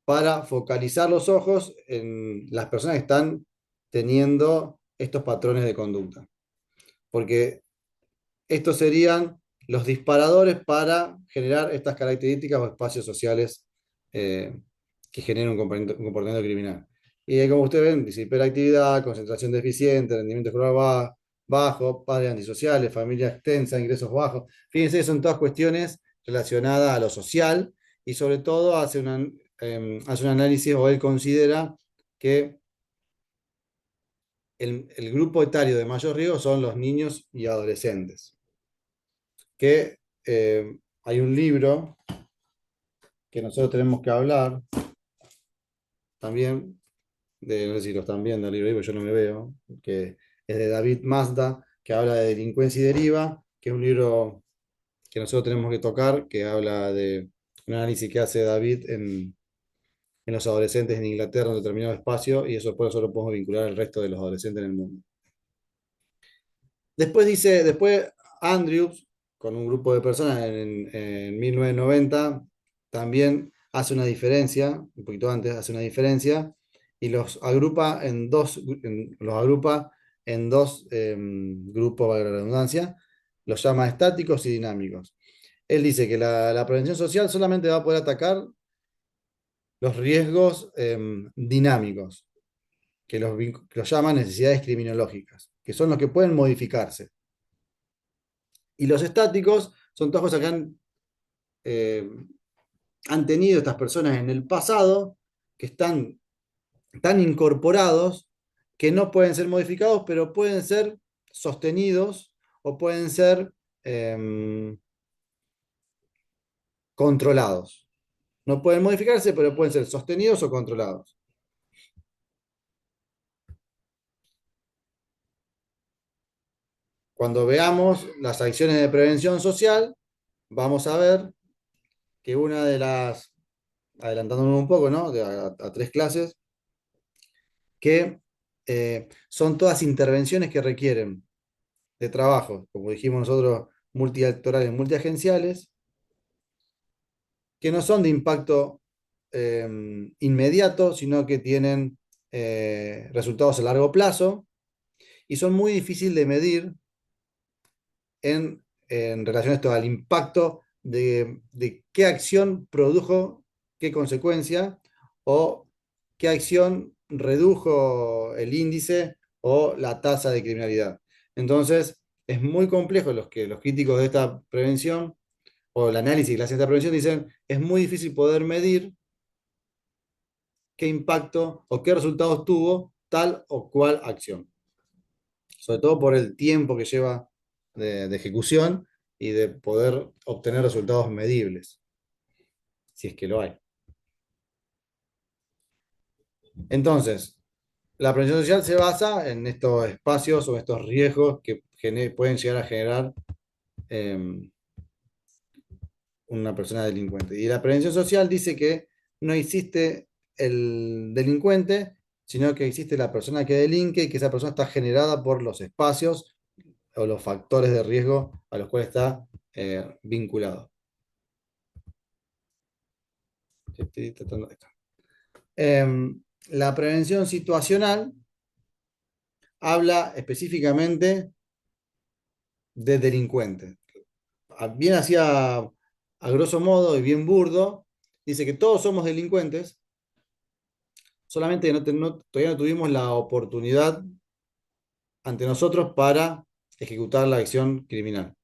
para focalizar los ojos en las personas que están teniendo estos patrones de conducta. Porque estos serían los disparadores para generar estas características o espacios sociales eh, que generen un comportamiento criminal. Y como ustedes ven, dice hiperactividad, concentración deficiente, rendimiento escolar bajo, padres antisociales, familia extensa, ingresos bajos. Fíjense, son todas cuestiones relacionadas a lo social y sobre todo hace un análisis o él considera que el grupo etario de mayor riesgo son los niños y adolescentes. Que hay un libro que nosotros tenemos que hablar también, no sé si lo están viendo el libro, yo no me veo, que es de David Mazda, que habla de delincuencia y deriva, que es un libro que nosotros tenemos que tocar, que habla de un análisis que hace David en los adolescentes en Inglaterra en un determinado espacio, y eso por eso lo podemos vincular al resto de los adolescentes en el mundo. Después Andrews, con un grupo de personas en 1990, también hace una diferencia, un poquito antes hace una diferencia, y los agrupa en dos grupos, valga la redundancia, los llama estáticos y dinámicos. Él dice que la prevención social solamente va a poder atacar los riesgos dinámicos, que los llama necesidades criminológicas, que son los que pueden modificarse. Y los estáticos son todas cosas que han tenido estas personas en el pasado, que están tan incorporados que no pueden ser modificados, pero pueden ser sostenidos o pueden ser controlados. No pueden modificarse, pero pueden ser sostenidos o controlados. Cuando veamos las acciones de prevención social, vamos a ver que una de las, adelantándonos un poco, ¿no? A 3 clases, que son todas intervenciones que requieren de trabajo, como dijimos nosotros, multiactorales, multiagenciales, que no son de impacto inmediato, sino que tienen resultados a largo plazo y son muy difíciles de medir en relación a esto, al impacto de qué acción produjo qué consecuencia o qué acción redujo el índice o la tasa de criminalidad. Entonces, es muy complejo los críticos de esta prevención o el análisis que hacen de esta prevención dicen, es muy difícil poder medir qué impacto o qué resultados tuvo tal o cual acción. Sobre todo por el tiempo que lleva de ejecución y de poder obtener resultados medibles, si es que lo hay. Entonces, la prevención social se basa en estos espacios o estos riesgos que pueden llegar a generar una persona delincuente. Y la prevención social dice que no existe el delincuente, sino que existe la persona que delinque y que esa persona está generada por los espacios o los factores de riesgo a los cuales está vinculado. Estoy tratando de estar. La prevención situacional habla específicamente de delincuentes. Bien hacía a grosso modo y bien burdo, dice que todos somos delincuentes, solamente que todavía no tuvimos la oportunidad ante nosotros para ejecutar la acción criminal.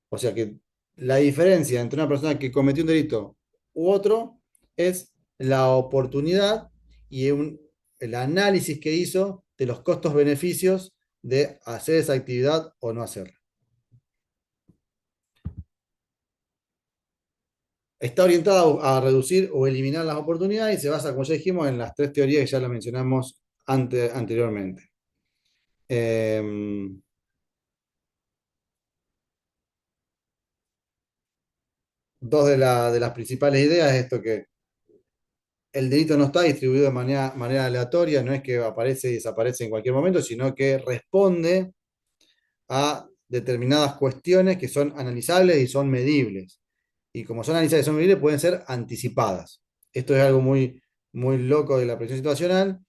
O sea que la diferencia entre una persona que cometió un delito u otro es la oportunidad y el análisis que hizo de los costos-beneficios de hacer esa actividad o no hacerla. Está orientado a reducir o eliminar las oportunidades y se basa, como ya dijimos, en las 3 teorías que ya las mencionamos anteriormente. Dos de las principales ideas es esto que el delito no está distribuido de manera aleatoria, no es que aparece y desaparece en cualquier momento, sino que responde a determinadas cuestiones que son analizables y son medibles. Y como son analizables y son medibles, pueden ser anticipadas. Esto es algo muy, muy loco de la prevención situacional,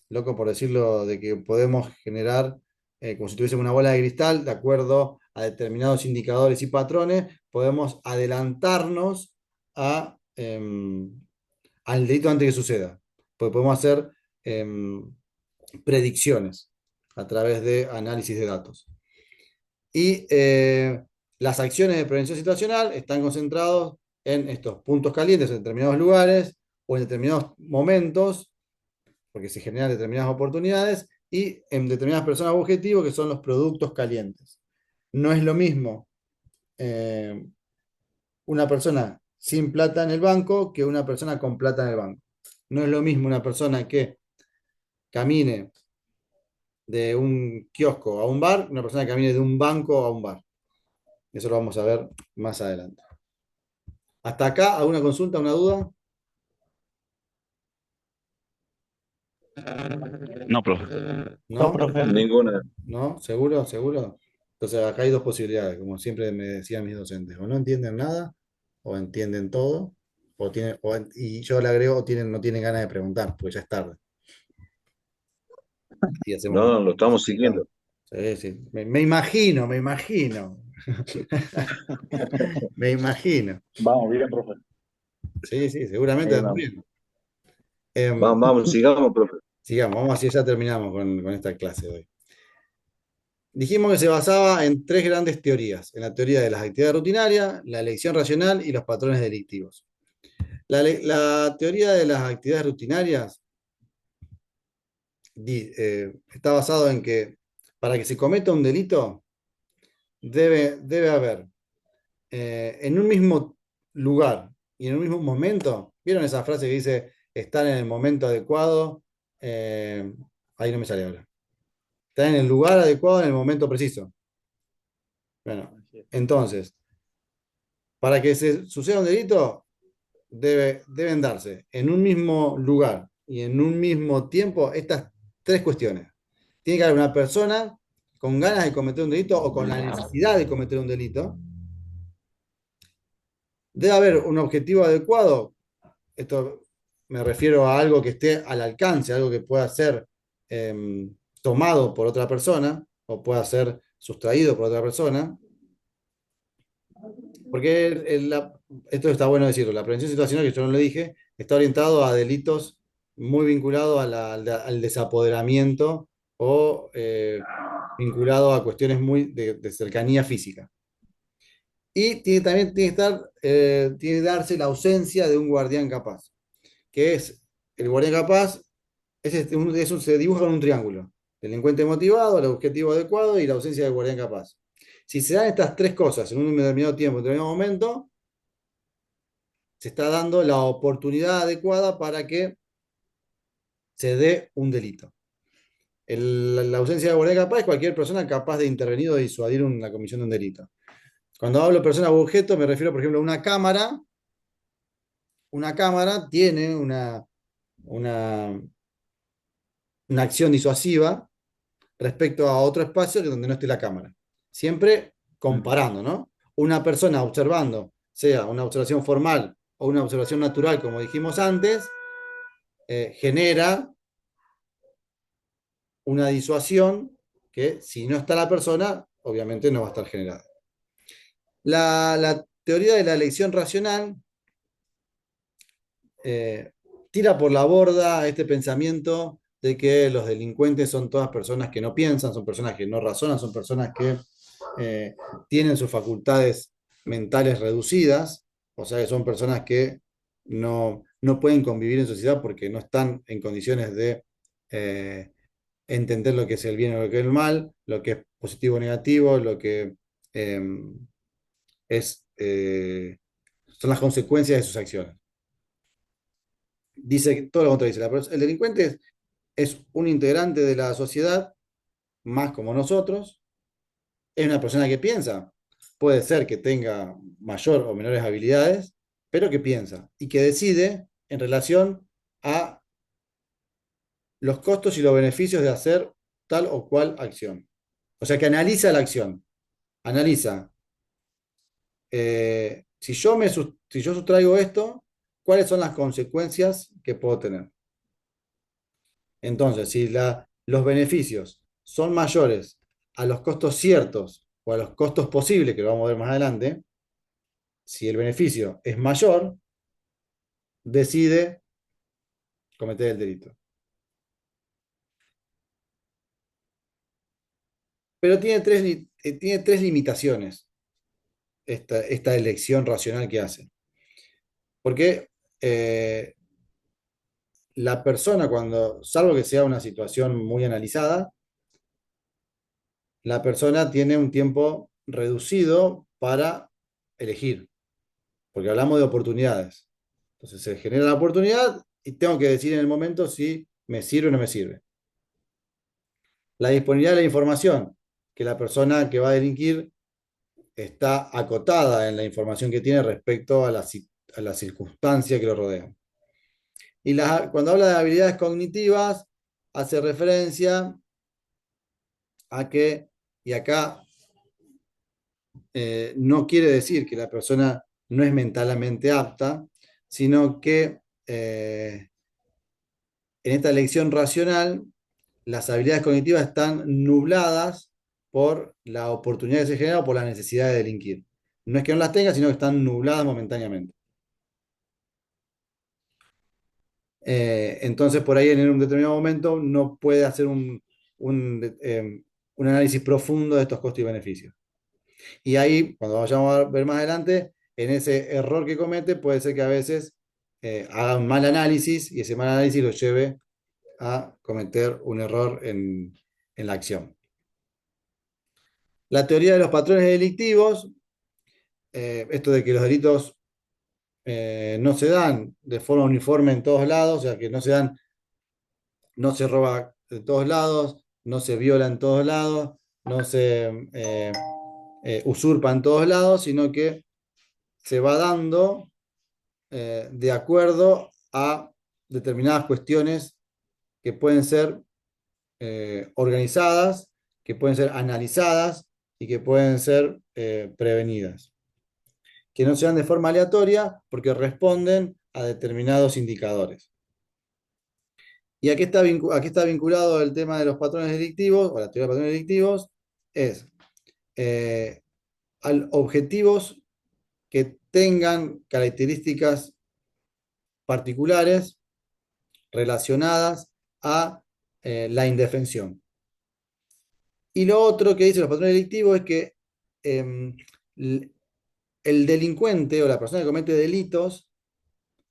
loco por decirlo, de que podemos generar, como si tuviésemos una bola de cristal, de acuerdo a determinados indicadores y patrones, podemos adelantarnos al delito antes que suceda. Porque podemos hacer predicciones a través de análisis de datos. Y las acciones de prevención situacional están concentradas en estos puntos calientes en determinados lugares o en determinados momentos, porque se generan determinadas oportunidades, y en determinadas personas objetivos que son los productos calientes. No es lo mismo una persona sin plata en el banco que una persona con plata en el banco. No es lo mismo una persona que camine de un kiosco a un bar, una persona que camine de un banco a un bar. Eso lo vamos a ver más adelante. ¿Hasta acá alguna consulta, una duda? No, profe. No, ¿No? profe. Ninguna. ¿No? ¿Seguro? ¿Seguro? Entonces acá hay dos posibilidades, como siempre me decían mis docentes. O no entienden nada, o entienden todo, y yo le agrego, no tienen ganas de preguntar, porque ya es tarde. Y hacemos No, lo estamos siguiendo. Sí, sí. Me imagino, me imagino. Me imagino. Vamos, bien, profe. Sí, sí, seguramente Ahí anda vamos. bien. Vamos, vamos, sigamos, profe. Sigamos, vamos así ya terminamos con esta clase de hoy. Dijimos que se basaba en tres grandes teorías, en la teoría de las actividades rutinarias, la elección racional y los patrones delictivos. La teoría de las actividades rutinarias está basado en que para que se cometa un delito debe haber en un mismo lugar y en un mismo momento. ¿Vieron esa frase que dice estar en el momento adecuado? Ahí no me sale ahora. Estar en el lugar adecuado en el momento preciso. Bueno, entonces, para que se suceda un delito, deben darse en un mismo lugar y en un mismo tiempo estas tres cuestiones. Tiene que haber una persona con ganas de cometer un delito o con la necesidad de cometer un delito. Debe haber un objetivo adecuado. Esto me refiero a algo que esté al alcance, algo que pueda ser tomado por otra persona o pueda ser sustraído por otra persona. Porque esto está bueno decirlo, la prevención situacional, que yo no lo dije, está orientado a delitos muy vinculados al desapoderamiento o vinculado a cuestiones muy de cercanía física. Y también tiene que darse la ausencia de un guardián capaz, que es el guardián capaz, se dibuja con un triángulo: delincuente motivado, el objetivo adecuado y la ausencia del guardián capaz. Si se dan estas tres cosas en un determinado tiempo, en un determinado momento, se está dando la oportunidad adecuada para que se dé un delito. La ausencia de guardia capaz es cualquier persona capaz de intervenir o disuadir la comisión de un delito. Cuando hablo de persona u objeto, me refiero, por ejemplo, a una cámara. Una cámara tiene una acción disuasiva respecto a otro espacio donde no esté la cámara. Siempre comparando, ¿no? Una persona observando, sea una observación formal o una observación natural, como dijimos antes, genera una disuasión que, si no está la persona, obviamente no va a estar generada. La teoría de la elección racional tira por la borda este pensamiento de que los delincuentes son todas personas que no piensan, son personas que no razonan, son personas que tienen sus facultades mentales reducidas, o sea que son personas que no pueden convivir en sociedad porque no están en condiciones de entender lo que es el bien o lo que es el mal, lo que es positivo o negativo, lo que eh, son las consecuencias de sus acciones. Dice todo lo contrario. El delincuente es un integrante de la sociedad, más como nosotros, es una persona que piensa. Puede ser que tenga mayor o menores habilidades, pero que piensa y que decide en relación a los costos y los beneficios de hacer tal o cual acción. O sea que analiza la acción. Analiza, si yo sustraigo esto, ¿cuáles son las consecuencias que puedo tener? Entonces, si los beneficios son mayores a los costos ciertos o a los costos posibles, que lo vamos a ver más adelante, si el beneficio es mayor, decide cometer el delito. Pero tiene tres limitaciones esta elección racional que hace. Porque la persona salvo que sea una situación muy analizada, la persona tiene un tiempo reducido para elegir, porque hablamos de oportunidades. Entonces se genera la oportunidad y tengo que decir en el momento si me sirve o no me sirve. La disponibilidad de la información, que la persona que va a delinquir está acotada en la información que tiene respecto a la circunstancia que lo rodea. Y cuando habla de habilidades cognitivas, hace referencia a que, y acá no quiere decir que la persona no es mentalmente apta, sino que en esta elección racional, las habilidades cognitivas están nubladas por la oportunidad que se genera o por la necesidad de delinquir. No es que no las tenga, sino que están nubladas momentáneamente. Entonces, por ahí en un determinado momento no puede hacer un análisis profundo de estos costos y beneficios. Y ahí, cuando vayamos a ver más adelante, en ese error que comete, puede ser que a veces haga un mal análisis y ese mal análisis lo lleve a cometer un error en la acción. La teoría de los patrones delictivos, esto de que los delitos no se dan de forma uniforme en todos lados, o sea, que no se roba de todos lados, no se viola en todos lados, no se usurpa en todos lados, sino que se va dando de acuerdo a determinadas cuestiones que pueden ser organizadas, que pueden ser analizadas y que pueden ser prevenidas. Que no se dan de forma aleatoria porque responden a determinados indicadores. Y aquí está vinculado el tema de los patrones delictivos, o la teoría de patrones delictivos, es a objetivos que tengan características particulares relacionadas a la indefensión. Y lo otro que dicen los patrones delictivos es que el delincuente o la persona que comete delitos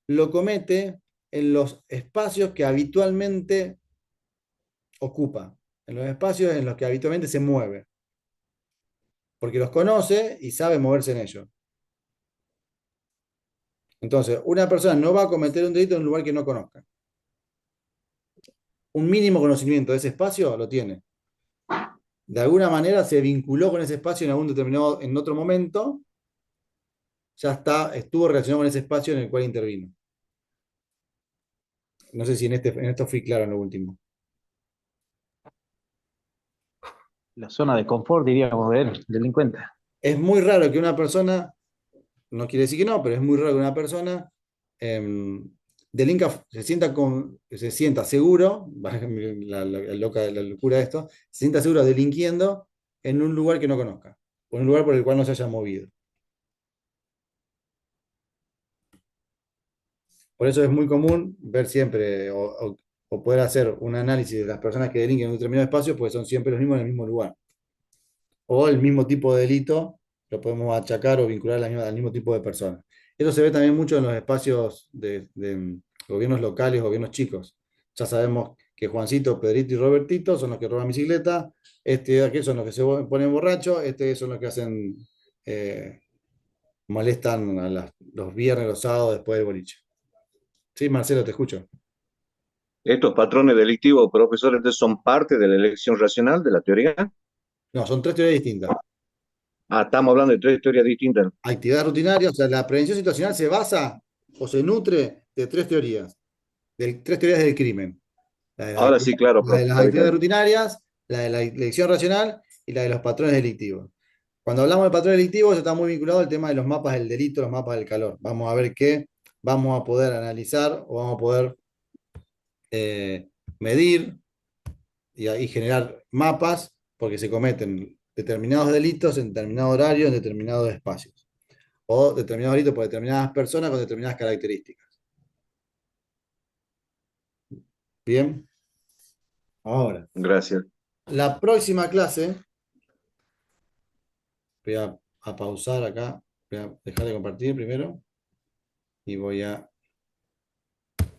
lo comete en los espacios que habitualmente ocupa, en los espacios en los que habitualmente se mueve, porque los conoce y sabe moverse en ellos. Entonces, una persona no va a cometer un delito en un lugar que no conozca. Un mínimo conocimiento de ese espacio lo tiene. De alguna manera se vinculó con ese espacio en otro momento, estuvo relacionado con ese espacio en el cual intervino. No sé si en esto fui claro en lo último. La zona de confort, diríamos, del delincuente. Es muy raro que una persona, no quiere decir que no, pero es muy raro que una persona delinca, se sienta seguro, la locura de esto, se sienta seguro delinquiendo en un lugar que no conozca, o en un lugar por el cual no se haya movido. Por eso es muy común ver siempre o poder hacer un análisis de las personas que delinquen en un determinado espacio, porque son siempre los mismos en el mismo lugar. O el mismo tipo de delito lo podemos achacar o vincular al mismo tipo de personas. Eso se ve también mucho en los espacios de gobiernos locales, gobiernos chicos. Ya sabemos que Juancito, Pedrito y Robertito son los que roban bicicleta, aquellos son los que se ponen borrachos, son los que molestan los viernes, los sábados después del boliche. Sí, Marcelo, te escucho. Estos patrones delictivos, profesor, entonces son parte de la elección racional de la teoría. No, son tres teorías distintas. Ah, estamos hablando de tres teorías distintas. Actividad rutinaria, o sea, la prevención situacional se basa o se nutre de tres teorías. tres teorías del crimen. Ahora sí, claro, La de las profe. actividades rutinarias, la de la elección racional y la de los patrones delictivos. Cuando hablamos de patrones delictivos, eso está muy vinculado al tema de los mapas del delito, los mapas del calor. Vamos a ver qué vamos a poder analizar o vamos a poder medir y generar mapas porque se cometen determinados delitos en determinado horario, en determinados espacios. O determinados delitos por determinadas personas con determinadas características. Bien. Ahora, Gracias. la próxima clase, voy a pausar acá, voy a dejar de compartir primero y voy a